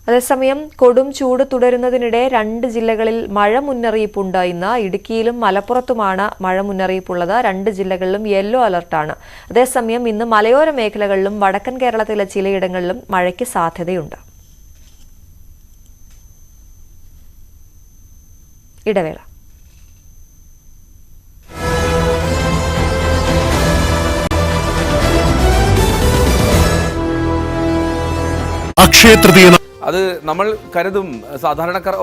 അതേസമയം കൊടും ചൂട് തുടരുന്നതിനിടെ 2 ജില്ലകളിൽ മഴ മുന്നറിയിപ്പുണ്ട്. ഇന്ന് ഇടുക്കിയിലും മലപ്പുറത്തുമാണ് മഴ മുന്നറിയിപ്പുള്ളത്. 2 ജില്ലകളിലും യെല്ലോ അലർട്ടാണ്. അതേസമയം ഇന്ന് മലയോര മേഖലകളിലും വടക്കൻ കേരളത്തിലെ ചിലയിടങ്ങളിലും മഴയ്ക്ക് സാധ്യതയുണ്ട്. ഇടവേള. അക്ഷയ തൃതീയ അത് നമ്മൾ കരുതും സാധാരണക്കാർ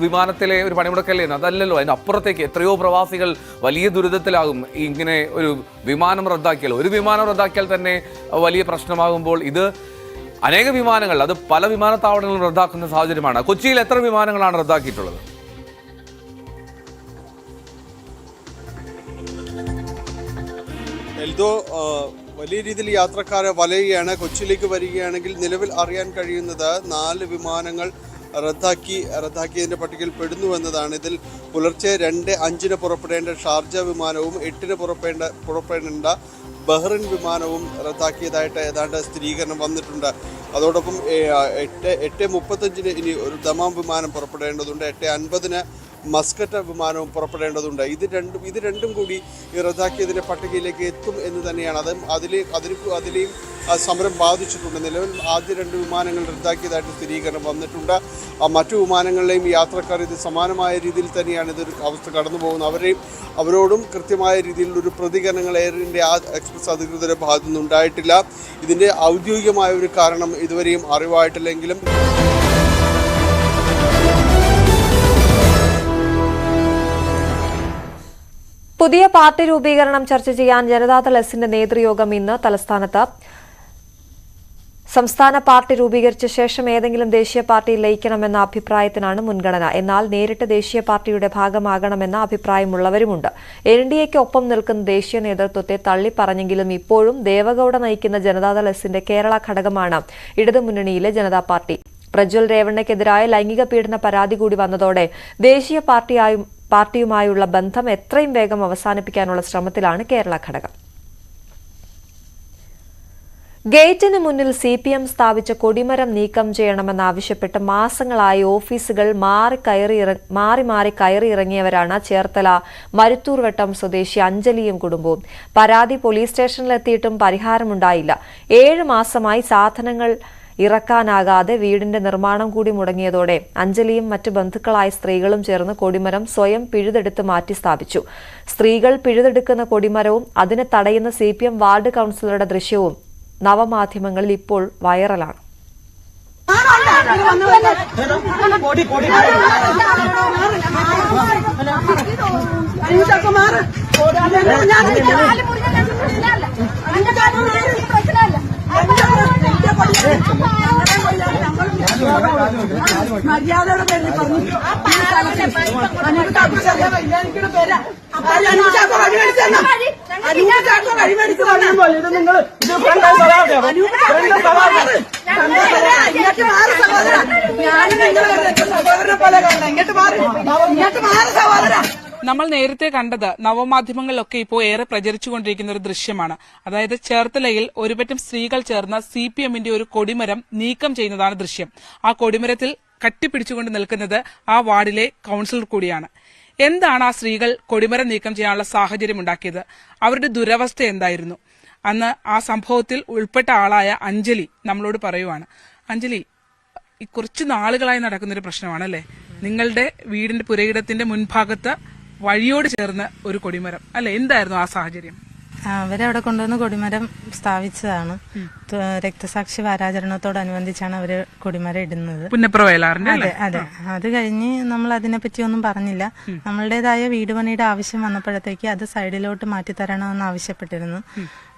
വിമാനത്തിലെ ഒരു പണിമുടക്കല്ലേ, അതല്ലല്ലോ. അതിനപ്പുറത്തേക്ക് എത്രയോ പ്രവാസികൾ വലിയ ദുരിതത്തിലാകും ഇങ്ങനെ ഒരു വിമാനം റദ്ദാക്കിയാൽ. ഒരു വിമാനം റദ്ദാക്കിയാൽ തന്നെ വലിയ പ്രശ്നമാകുമ്പോൾ ഇത് അനേക വിമാനങ്ങൾ, അത് പല വിമാനത്താവളങ്ങളും റദ്ദാക്കുന്ന സാഹചര്യമാണ്. കൊച്ചിയിൽ എത്ര വിമാനങ്ങളാണ് റദ്ദാക്കിയിട്ടുള്ളത്? വലിയ രീതിയിൽ യാത്രക്കാരെ വലയുകയാണ്. കൊച്ചിയിലേക്ക് വരികയാണെങ്കിൽ നിലവിൽ അറിയാൻ കഴിയുന്നത് 4 വിമാനങ്ങൾ റദ്ദാക്കിയതിൻ്റെ പട്ടികയിൽ പെടുന്നുവെന്നതാണ്. ഇതിൽ പുലർച്ചെ 2:05 പുറപ്പെടേണ്ട ഷാർജ വിമാനവും 8 പുറപ്പെടേണ്ട ബഹ്റിൻ വിമാനവും റദ്ദാക്കിയതായിട്ട് ഏതാണ്ട് സ്ഥിരീകരണം വന്നിട്ടുണ്ട്. അതോടൊപ്പം 8:35 ഇനി ഒരു ദമാം വിമാനം പുറപ്പെടേണ്ടതുണ്ട്. 8:50 മസ്കറ്റ് വിമാനവും പുറപ്പെടേണ്ടതുണ്ട്. ഇത് രണ്ടും കൂടി റദ്ദാക്കിയതിൻ്റെ പട്ടികയിലേക്ക് എത്തും എന്ന് തന്നെയാണ്. അതിലെയും സമരം ബാധിച്ചിട്ടുണ്ട്. നിലവിൽ ആദ്യ 2 വിമാനങ്ങൾ റദ്ദാക്കിയതായിട്ട് സ്ഥിരീകരണം വന്നിട്ടുണ്ട്. മറ്റു വിമാനങ്ങളിലെയും യാത്രക്കാർ ഇത് സമാനമായ രീതിയിൽ തന്നെയാണ് ഇതൊരു അവസ്ഥ കടന്നു പോകുന്നത്. അവരോടും കൃത്യമായ രീതിയിലുള്ളൊരു പ്രതികരണങ്ങൾ എയർ ഇന്ത്യ എക്സ്പ്രസ് അധികൃതരുടെ ഭാഗത്തു നിന്നുണ്ടായിട്ടില്ല. ഇതിൻ്റെ ഔദ്യോഗികമായ ഒരു കാരണം ഇതുവരെയും അറിവായിട്ടില്ലെങ്കിലും പുതിയ പാർട്ടി രൂപീകരണം ചർച്ച ചെയ്യാൻ ജനതാദൾ എസിന്റെ നേതൃയോഗം ഇന്ന് തലസ്ഥാനത്ത്. സംസ്ഥാന പാർട്ടി രൂപീകരിച്ച ശേഷം ഏതെങ്കിലും ദേശീയ പാർട്ടിയിൽ ലയിക്കണമെന്ന അഭിപ്രായത്തിനാണ് മുൻഗണന. എന്നാൽ നേരിട്ട് ദേശീയ പാർട്ടിയുടെ ഭാഗമാകണമെന്ന അഭിപ്രായമുള്ളവരുമുണ്ട്. NDAയ്ക്ക് ഒപ്പം നിൽക്കുന്ന ദേശീയ നേതൃത്വത്തെ തള്ളിപ്പറഞ്ഞെങ്കിലും ഇപ്പോഴും ദേവഗൌഡ നയിക്കുന്ന ജനതാദൾ എസിന്റെ കേരള ഘടകമാണ് ഇടതുമുന്നണിയിലെ ജനതാ പാർട്ടി. പ്രജ്വൽ രേവണ്ണയ്ക്കെതിരായ ലൈംഗിക പീഡന പരാതി കൂടി വന്നതോടെ ദേശീയ പാർട്ടിയുമായുള്ള ബന്ധം എത്രയും വേഗം അവസാനിപ്പിക്കാനുള്ള ശ്രമത്തിലാണ് കേരള ഘടകം. ഗേറ്റിന് മുന്നിൽ CPM സ്ഥാപിച്ച കൊടിമരം നീക്കം ചെയ്യണമെന്നാവശ്യപ്പെട്ട് മാസങ്ങളായി ഓഫീസുകൾ മാറി കയറിയിറങ്ങിയവരാണ് ചേർത്തല മരുത്തൂർവട്ടം സ്വദേശി അഞ്ജലിയും കുടുംബവും. പരാതി പോലീസ് സ്റ്റേഷനിലെത്തിയിട്ടും പരിഹാരമുണ്ടായില്ല. 7 മാസമായി സാധനങ്ങൾ ഇറക്കാനാകാതെ വീടിന്റെ നിർമ്മാണം കൂടി മുടങ്ങിയതോടെ അഞ്ജലിയും മറ്റ് ബന്ധുക്കളായ സ്ത്രീകളും ചേർന്ന് കൊടിമരം സ്വയം പിഴുതെടുത്ത് മാറ്റി സ്ഥാപിച്ചു. സ്ത്രീകൾ പിഴുതെടുക്കുന്ന കൊടിമരവും അതിനെ തടയുന്ന CPM വാർഡ് കൌൺസിലറുടെ ദൃശ്യവും നവമാധ്യമങ്ങളിൽ ഇപ്പോൾ വൈറലാണ്. മര്യാദയുടെ പേരിൽ പറഞ്ഞു നിങ്ങൾ നമ്മൾ നേരത്തെ കണ്ടത് നവമാധ്യമങ്ങളിലൊക്കെ ഇപ്പോൾ ഏറെ പ്രചരിച്ചുകൊണ്ടിരിക്കുന്ന ഒരു ദൃശ്യമാണ്. അതായത് ചേർത്തലയിൽ ഒരുപറ്റം സ്ത്രീകൾ ചേർന്ന് CPM-ന്റെ ഒരു കൊടിമരം നീക്കം ചെയ്യുന്നതാണ് ദൃശ്യം. ആ കൊടിമരത്തിൽ കട്ടിപ്പിടിച്ചുകൊണ്ട് നിൽക്കുന്നത് ആ വാർഡിലെ കൌൺസിലർ കൂടിയാണ്. എന്താണ് ആ സ്ത്രീകൾ കൊടിമരം നീക്കം ചെയ്യാനുള്ള സാഹചര്യം ഉണ്ടാക്കിയത്? അവരുടെ ദുരവസ്ഥ എന്തായിരുന്നു? അന്ന് ആ സംഭവത്തിൽ ഉൾപ്പെട്ട ആളായ അഞ്ജലി നമ്മളോട് പറയുവാണ്. അഞ്ജലി, കുറച്ച് നാളുകളായി നടക്കുന്നൊരു പ്രശ്നമാണല്ലേ, നിങ്ങളുടെ വീടിന്റെ പുരയിടത്തിന്റെ മുൻഭാഗത്ത് വഴിയോട് ചേർന്ന് ഒരു കൊടിമരം അല്ലെ, എന്തായിരുന്നു ആ സാഹചര്യം? അവരവിടെ കൊണ്ടുവന്ന് കൊടിമരം സ്ഥാപിച്ചതാണ്. രക്തസാക്ഷി വാരാചരണത്തോടനുബന്ധിച്ചാണ് അവര് കൊടിമരം ഇടുന്നത്. പുന്നപ്രവയലാറിന്റെ. അതെ അതെ. അത് കഴിഞ്ഞ് നമ്മൾ അതിനെപ്പറ്റി ഒന്നും പറഞ്ഞില്ല. നമ്മളുടേതായ വീട് പണിയുടെ ആവശ്യം വന്നപ്പോഴത്തേക്ക് അത് സൈഡിലോട്ട് മാറ്റിത്തരണമെന്ന് ആവശ്യപ്പെട്ടിരുന്നു.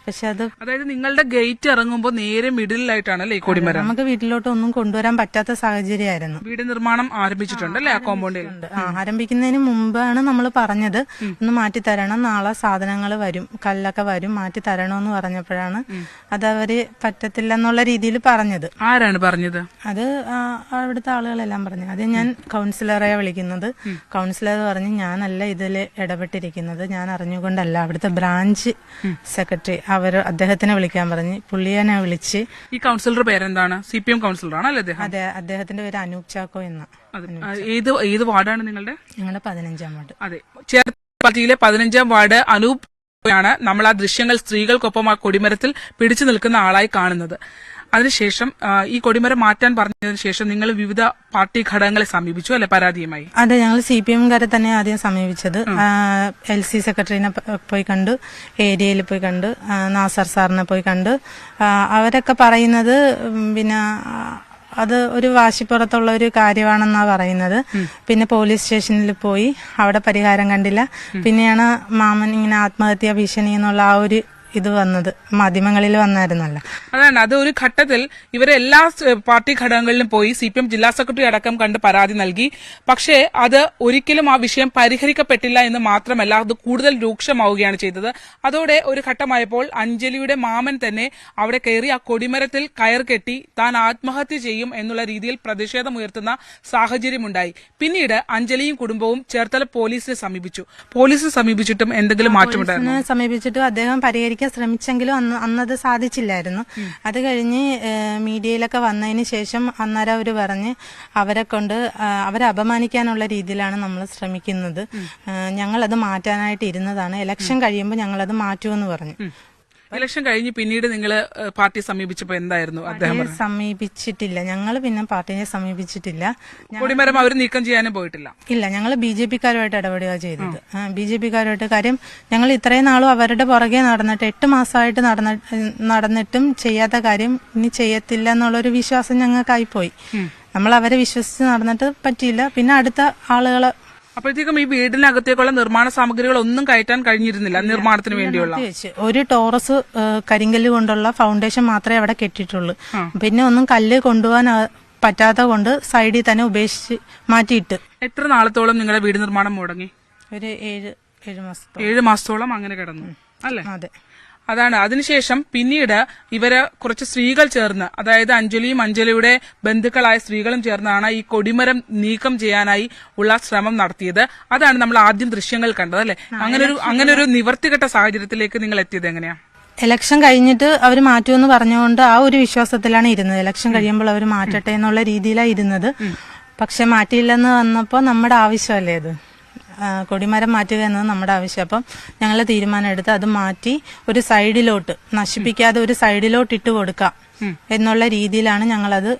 പക്ഷെ അതായത് നിങ്ങളുടെ ഗേറ്റ് ഇറങ്ങുമ്പോൾ നേരെ മിഡിലായിട്ടാണ് അല്ലേ ഈ കൊടിമരം? നമുക്ക് വീട്ടിലോട്ട് ഒന്നും കൊണ്ടുവരാൻ പറ്റാത്ത സാഹചര്യമായിരുന്നു. വീട് നിർമ്മാണം ആരംഭിച്ചിട്ടുണ്ട് അല്ലേ ആ കോമ്പൗണ്ടിൽ? ആരംഭിക്കുന്നതിന് മുമ്പാണ് നമ്മൾ പറഞ്ഞത് ഒന്ന് മാറ്റി തരണം, നാളെ സാധനങ്ങൾ വരും, കല്ലൊക്കെ വരും, മാറ്റി തരണമെന്ന് പറഞ്ഞപ്പോഴാണ് അതവര് പറ്റത്തില്ല എന്നുള്ള രീതിയിൽ പറഞ്ഞത്. ആരാണ് പറഞ്ഞത്? അത് അവിടുത്തെ ആളുകളെല്ലാം പറഞ്ഞു. അത് ഞാൻ കൗൺസിലറെ വിളിക്കുന്നത്. കൗൺസിലർ പറഞ്ഞ് ഞാനല്ല ഇതിൽ ഇടപെട്ടിരിക്കുന്നത്, ഞാൻ അറിഞ്ഞുകൊണ്ടല്ല. അവിടുത്തെ ബ്രാഞ്ച് സെക്രട്ടറി അദ്ദേഹത്തിനെ വിളിക്കാൻ പറഞ്ഞ് പുള്ളിയെ വിളിച്ച്. ഈ കൗൺസിലറുടെ പേരെന്താണ്? CPM കൗൺസിലറാണ് അല്ലേ അദ്ദേഹം? അതെ, അദ്ദേഹത്തിന്റെ പേര് അനൂപ് ചാക്കോ എന്ന. ഏത് വാർഡാണ് നിങ്ങളുടെ? ഞങ്ങളുടെ 15-ാം വാർഡ്. അതെ, ചേർത്തല പാർട്ടിയിലെ 15-ാം വാർഡ് അനൂപ് ാണ് നമ്മൾ ആ ദൃശ്യങ്ങൾ സ്ത്രീകൾക്കൊപ്പം ആ കൊടിമരത്തിൽ പിടിച്ചു നിൽക്കുന്ന ആളായി കാണുന്നത്. അതിനുശേഷം ഈ കൊടിമരം മാറ്റാൻ പറഞ്ഞതിന് ശേഷം നിങ്ങൾ വിവിധ പാർട്ടി ഘടകങ്ങളെ സമീപിച്ചു അല്ലെ പരാതിയുമായി? അതെ, ഞങ്ങൾ CPM-കാരെ തന്നെ ആദ്യം സമീപിച്ചത്. LC സെക്രട്ടറിനെ പോയി കണ്ടു, ഏരിയയിൽ പോയി കണ്ടു, നാസർ സാറിനെ പോയി കണ്ടു. അവരൊക്കെ പറയുന്നത് പിന്നെ അത് ഒരു വാശിപ്പുറത്തുള്ള ഒരു കാര്യമാണെന്നാ പറയുന്നത്. പിന്നെ പോലീസ് സ്റ്റേഷനിൽ പോയി, അവിടെ പരിഹാരം കണ്ടില്ല. പിന്നെയാണ് മാമൻ ഇങ്ങനെ ആത്മഹത്യാ ഭീഷണി എന്നുള്ള ആ ഒരു ഇത് വന്നത് മാധ്യമങ്ങളിൽ വന്നായിരുന്നല്ലോ. അതാണ്, അത് ഒരു ഘട്ടത്തിൽ ഇവരെ എല്ലാ പാർട്ടി ഘടകങ്ങളിലും പോയി CPM ജില്ലാ സെക്രട്ടറി അടക്കം കണ്ട് പരാതി നൽകി. പക്ഷേ അത് ഒരിക്കലും ആ വിഷയം പരിഹരിക്കപ്പെട്ടില്ല എന്ന് മാത്രമല്ല, അത് കൂടുതൽ രൂക്ഷമാവുകയാണ് ചെയ്തത്. അതോടെ ഒരു ഘട്ടമായപ്പോൾ അഞ്ജലിയുടെ മാമൻ തന്നെ അവിടെ കയറി ആ കൊടിമരത്തിൽ കയർ കെട്ടി താൻ ആത്മഹത്യ ചെയ്യും എന്നുള്ള രീതിയിൽ പ്രതിഷേധമുയർത്തുന്ന സാഹചര്യമുണ്ടായി. പിന്നീട് അഞ്ജലിയും കുടുംബവും ചേർത്തല പോലീസിനെ സമീപിച്ചു. പോലീസിനെ സമീപിച്ചിട്ടും എന്തെങ്കിലും മാറ്റമുണ്ടായിരുന്നു? സമീപിച്ചിട്ടും അദ്ദേഹം പരിഹരിക്കാൻ ശ്രമിച്ചെങ്കിലും അന്നത് സാധിച്ചില്ലായിരുന്നു. അത് കഴിഞ്ഞ് മീഡിയയിലൊക്കെ വന്നതിന് ശേഷം അന്നേരം അവർ പറഞ്ഞ് അവരെ അപമാനിക്കാനുള്ള രീതിയിലാണ് നമ്മൾ ശ്രമിക്കുന്നത്, ഞങ്ങളത് മാറ്റാനായിട്ട് ഇരുന്നതാണ്, ഇലക്ഷൻ കഴിയുമ്പോൾ ഞങ്ങളത് മാറ്റുമെന്ന് പറഞ്ഞു. ഇലക്ഷൻ കഴിഞ്ഞ് പിന്നീട് നിങ്ങൾ പാർട്ടിയെ സമീപിച്ചപ്പോൾ എന്തായിരുന്നു അദ്ദേഹം? സമീപിച്ചിട്ടില്ല, ഞങ്ങൾ പിന്നെ പാർട്ടിയെ സമീപിച്ചിട്ടില്ല. കൊടിമരം അവർ നീക്കം ചെയ്യാനും പോയിട്ടില്ല. ഇല്ല, ഞങ്ങൾ BJP-കാരുമായിട്ട് ഇടപെടുക ചെയ്തത്. BJP-കാരുമായിട്ട് കാര്യം ഞങ്ങൾ ഇത്രയും നാളും അവരുടെ പുറകെ നടന്നിട്ട് 8 മാസമായിട്ട് നടന്നിട്ടും ചെയ്യാത്ത കാര്യം ഇനി ചെയ്യത്തില്ല എന്നുള്ളൊരു വിശ്വാസം ഞങ്ങൾക്കായിപ്പോയി. നമ്മൾ അവരെ വിശ്വസിച്ച് നടന്നിട്ട് പറ്റിയില്ല. പിന്നെ അടുത്ത ആളുകളെ അപ്പോഴത്തേക്കും ഈ വീടിനകത്തേക്കുള്ള നിർമ്മാണ സാമഗ്രികൾ ഒന്നും കയറ്റാൻ കഴിഞ്ഞിരുന്നില്ല നിർമ്മാണത്തിന് വേണ്ടിയുള്ള. ഒരു ടോറസ് കരിങ്കല്ല് കൊണ്ടുള്ള ഫൗണ്ടേഷൻ മാത്രമേ അവിടെ കെട്ടിയിട്ടുള്ളൂ. പിന്നെ ഒന്നും കല്ല് കൊണ്ടുപോകാൻ പറ്റാത്ത കൊണ്ട് സൈഡിൽ തന്നെ ഉപേക്ഷിച്ച് മാറ്റിയിട്ട്. എത്ര നാളത്തോളം നിങ്ങളുടെ വീട് നിർമ്മാണം മുടങ്ങി? ഒരു 7 മാസത്തോളം. 7 മാസത്തോളം അങ്ങനെ കിടന്നു അല്ലേ? അതെ. അതാണ്. അതിനുശേഷം പിന്നീട് ഇവര് കുറച്ച് സ്ത്രീകൾ ചേർന്ന്, അതായത് അഞ്ജലിയും അഞ്ജലിയുടെ ബന്ധുക്കളായ സ്ത്രീകളും ചേർന്നാണ് ഈ കൊടിമരം നീക്കം ചെയ്യാനായി ഉള്ള ശ്രമം നടത്തിയത്. അതാണ് നമ്മൾ ആദ്യം ദൃശ്യങ്ങൾ കണ്ടത് അല്ലെ? അങ്ങനെ ഒരു നിവർത്തികെട്ട സാഹചര്യത്തിലേക്ക് നിങ്ങൾ എത്തിയത് എങ്ങനെയാ? ഇലക്ഷൻ കഴിഞ്ഞിട്ട് അവർ മാറ്റുമെന്ന് പറഞ്ഞുകൊണ്ട് ആ ഒരു വിശ്വാസത്തിലാണ് ഇരുന്നത്. ഇലക്ഷൻ കഴിയുമ്പോൾ അവർ മാറ്റട്ടെ എന്നുള്ള രീതിയിലാണ് ഇരുന്നത്. പക്ഷെ മാറ്റിയില്ലെന്ന് വന്നപ്പോൾ നമ്മുടെ ആവശ്യമല്ലേ അത്, കൊടിമരം മാറ്റുക എന്നത് നമ്മുടെ ആവശ്യം. അപ്പം ഞങ്ങൾ തീരുമാനം എടുത്ത് അത് മാറ്റി ഒരു സൈഡിലോട്ട്, നശിപ്പിക്കാതെ ഒരു സൈഡിലോട്ട് ഇട്ട് കൊടുക്കാം എന്നുള്ള രീതിയിലാണ് ഞങ്ങളത്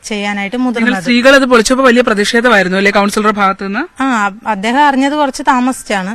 ചെയ്യാനായിട്ട് മുതിർന്നത്. സ്ത്രീകൾ അത് പൊളിച്ചപ്പോൾ വലിയ പ്രതിഷേധമായിരുന്നു അല്ലെ കൗൺസിലറുടെ ഭാഗത്ത് നിന്ന്? അദ്ദേഹം അറിഞ്ഞത് കുറച്ച് താമസിച്ചാണ്.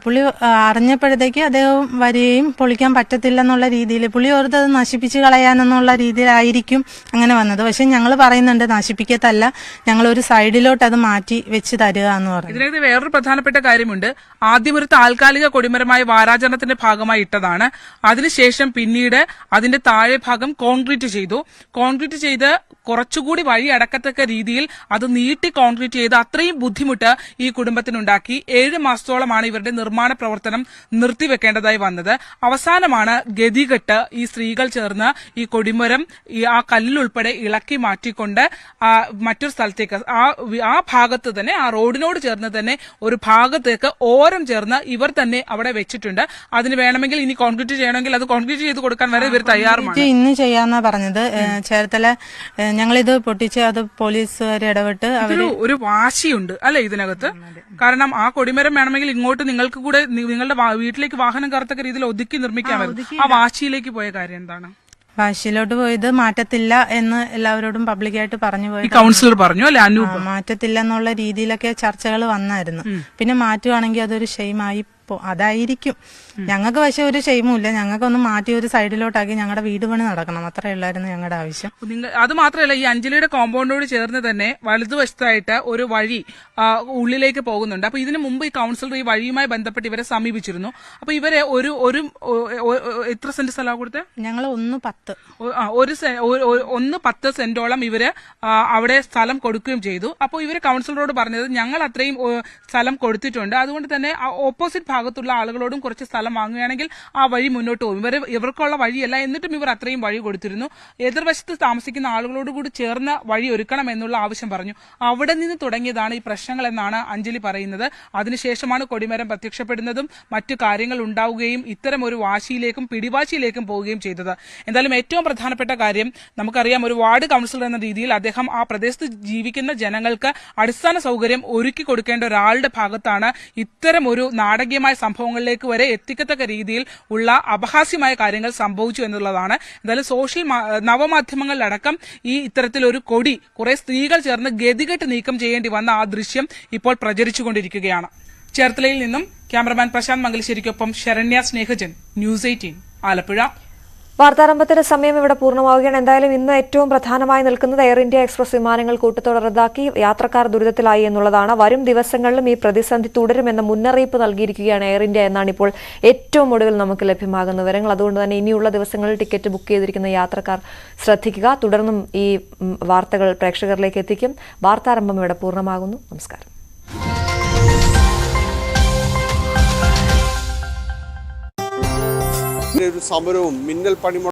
പുള്ളി അറിഞ്ഞപ്പോഴത്തേക്ക് അദ്ദേഹം വരികയും പൊളിക്കാൻ പറ്റത്തില്ലെന്നുള്ള രീതിയിൽ പുള്ളി ഓർത്തത് നശിപ്പിച്ച് കളയാനെന്നുള്ള രീതിയിലായിരിക്കും അങ്ങനെ വന്നത്. പക്ഷെ ഞങ്ങൾ പറയുന്നുണ്ട് നശിപ്പിക്കത്തല്ല, ഞങ്ങൾ ഒരു സൈഡിലോട്ട് അത് മാറ്റി വെച്ച് തരിക എന്ന് പറഞ്ഞു. ഇതിനകത്ത് വേറൊരു പ്രധാനപ്പെട്ട കാര്യമുണ്ട്. ആദ്യം ഒരു താൽക്കാലിക കൊടിമരമായി വാരാചരണത്തിന്റെ ഭാഗമായി ഇട്ടതാണ്. അതിനുശേഷം പിന്നീട് അതിന്റെ താഴെ ഭാഗം കോൺക്രീറ്റ് ചെയ്തു. കോൺക്രീറ്റ് ചെയ്ത് കുറച്ചുകൂടി വഴി അടക്കത്തക്ക രീതിയിൽ അത് നീട്ടി കോൺക്രീറ്റ് ചെയ്ത് അത്രയും ബുദ്ധിമുട്ട് ഈ കുടുംബത്തിനുണ്ടാക്കി. 7 മാസത്തോളമാണ് ഇവരുടെ നിർമ്മാണ പ്രവർത്തനം നിർത്തിവെക്കേണ്ടതായി വന്നത്. അവസാനമാണ് ഗതികെട്ട് ഈ സ്ത്രീകൾ ചേർന്ന് ഈ കൊടിമരം ആ കല്ലുൾപ്പെടെ ഇളക്കി മാറ്റിക്കൊണ്ട് മറ്റൊരു സ്ഥലത്തേക്ക് ആ ഭാഗത്ത് തന്നെ ആ റോഡിനോട് ചേർന്ന് തന്നെ ഒരു ഭാഗത്തേക്ക് ഓരം ചേർന്ന് ഇവർ തന്നെ അവിടെ വെച്ചിട്ടുണ്ട്. അതിന് വേണമെങ്കിൽ ഇനി കോൺക്രീറ്റ് ചെയ്യണമെങ്കിൽ അത് കോൺക്രീറ്റ് ചെയ്ത് കൊടുക്കാൻ വരെ ഇവർ തയ്യാറുമാണ്. ഇന്ന് ചെയ്യാന്നാ പറഞ്ഞത്. ചേർത്തല ഞങ്ങളിത് പൊട്ടിച്ച് അത് പോലീസുകാർ ഇടപെട്ട് ഒരു വാശിയുണ്ട് അല്ലെ ഇതിനകത്ത്. കാരണം ആ കൊടിമരം വേണമെങ്കിൽ ഇങ്ങോട്ട് നിങ്ങൾക്ക് കൂടെ നിങ്ങളുടെ വീട്ടിലേക്ക് വാഹനം കയറത്തക്ക രീതിയിൽ ഒതുക്കി നിർമ്മിക്കാമായിരുന്നു. ആ വാശിയിലേക്ക് പോയ കാര്യം എന്താണ്? വാശിയിലോട്ട് പോയത് മാറ്റത്തില്ല എന്ന് എല്ലാവരോടും പബ്ലിക്കായിട്ട് പറഞ്ഞു പോയി. കൗൺസിലർ പറഞ്ഞു അല്ലെ, മാറ്റത്തില്ല എന്നുള്ള രീതിയിലൊക്കെ ചർച്ചകൾ വന്നായിരുന്നു. പിന്നെ മാറ്റുവാണെങ്കിൽ അതൊരു ഷെയിമായി അതായിരിക്കും. ഞങ്ങൾക്ക് പക്ഷെ ഒരു ഷെയിമും ഇല്ല. ഞങ്ങൾക്കൊന്ന് മാറ്റി ഒരു സൈഡിലോട്ടാക്കി ഞങ്ങളുടെ വീട് പണി നടക്കണം, അത്രേ ഉള്ളായിരുന്നു ഞങ്ങളുടെ ആവശ്യം. അത് മാത്രമല്ല, ഈ അഞ്ജലിയുടെ കോമ്പൗണ്ടോട് ചേർന്ന് തന്നെ വലതുവശത്തായിട്ട് ഒരു വഴി ഉള്ളിലേക്ക് പോകുന്നുണ്ട്. അപ്പൊ ഇതിനു മുമ്പ് ഈ കൗൺസിലർ ഈ വഴിയുമായി ബന്ധപ്പെട്ട് ഇവരെ സമീപിച്ചിരുന്നു. അപ്പൊ ഇവരെ ഒരു എത്ര സെന്റ് സ്ഥലം കൊടുത്തേ? ഞങ്ങൾ 1.10 1.10 സെന്റോളം ഇവര് അവിടെ സ്ഥലം കൊടുക്കുകയും ചെയ്തു. അപ്പോൾ ഇവര് കൗൺസിലറോട് പറഞ്ഞത് ഞങ്ങൾ അത്രയും സ്ഥലം കൊടുത്തിട്ടുണ്ട്, അതുകൊണ്ട് തന്നെ ഓപ്പോസിറ്റ് ഭാഗത്തുള്ള ആളുകളോടും കുറച്ച് സ്ഥലം വാങ്ങുകയാണെങ്കിൽ ആ വഴി മുന്നോട്ട് പോകും. ഇവർക്കുള്ള വഴിയല്ല, എന്നിട്ടും ഇവർ അത്രയും വഴി കൊടുത്തിരുന്നു. എതിർവശത്ത് താമസിക്കുന്ന ആളുകളോട് കൂടി ചേർന്ന് വഴി ഒരുക്കണം എന്നുള്ള ആവശ്യം പറഞ്ഞു. അവിടെ നിന്ന് തുടങ്ങിയതാണ് ഈ പ്രശ്നങ്ങൾ എന്നാണ് അഞ്ജലി പറയുന്നത്. അതിനുശേഷമാണ് കൊടിമരം പ്രത്യക്ഷപ്പെടുന്നതും മറ്റു കാര്യങ്ങൾ ഉണ്ടാവുകയും ഇത്തരം ഒരു വാശിയിലേക്കും പിടിവാശിയിലേക്കും പോവുകയും ചെയ്തത്. എന്തായാലും ഏറ്റവും പ്രധാനപ്പെട്ട കാര്യം നമുക്കറിയാം, ഒരു വാർഡ് കൗൺസിലർ എന്ന രീതിയിൽ അദ്ദേഹം ആ പ്രദേശത്ത് ജീവിക്കുന്ന ജനങ്ങൾക്ക് അടിസ്ഥാന സൗകര്യം ഒരുക്കി കൊടുക്കേണ്ട ഒരാളുടെ ഭാഗത്താണ് ഇത്തരം ഒരു നാടകീയമായ സംഭവങ്ങളിലേക്ക് വരെ എത്തിക്കത്തക്ക രീതിയിൽ ഉള്ള അപഹാസ്യമായ കാര്യങ്ങൾ സംഭവിച്ചു എന്നുള്ളതാണ്. എന്തായാലും നവമാധ്യമങ്ങളിലടക്കം ഈ ഇത്തരത്തിലൊരു കൊടി കുറെ സ്ത്രീകൾ ചേർന്ന് ഗതികെട്ട് നീക്കം ചെയ്യേണ്ടി വന്ന ആ ദൃശ്യം ഇപ്പോൾ പ്രചരിച്ചുകൊണ്ടിരിക്കുകയാണ്. ചേർത്തലയിൽ നിന്നും ക്യാമറമാൻ പ്രശാന്ത് മംഗലശ്ശേരിക്കൊപ്പം ശരണ്യ സ്നേഹജൻ, ന്യൂസ് 18 ആലപ്പുഴ. വാർത്താരംഭത്തിന്റെ സമയം ഇവിടെ പൂർണ്ണമാവുകയാണ്. എന്തായാലും ഇന്ന് ഏറ്റവും പ്രധാനമായി നിൽക്കുന്നത് എയർ ഇന്ത്യ എക്സ്പ്രസ് വിമാനങ്ങൾ കൂട്ടത്തോടെ റദ്ദാക്കി യാത്രക്കാർ ദുരിതത്തിലായി എന്നുള്ളതാണ്. വരും ദിവസങ്ങളിലും ഈ പ്രതിസന്ധി തുടരുമെന്ന മുന്നറിയിപ്പ് നൽകിയിരിക്കുകയാണ് എയർ ഇന്ത്യ എന്നാണ് ഇപ്പോൾ ഏറ്റവും ഒടുവിൽ നമുക്ക് ലഭ്യമാകുന്ന വിവരങ്ങൾ. അതുകൊണ്ട് തന്നെ ഇനിയുള്ള ദിവസങ്ങളിൽ ടിക്കറ്റ് ബുക്ക് ചെയ്തിരിക്കുന്ന യാത്രക്കാർ ശ്രദ്ധിക്കുക. തുടർന്നും ഈ വാർത്തകൾ പ്രേക്ഷകരിലേക്ക് എത്തിക്കും. വാർത്താരംഭം ഇവിടെ പൂർണ്ണമാകുന്നു. നമസ്കാരം. സമരവും മിന്നൽ പണിമുടക്കും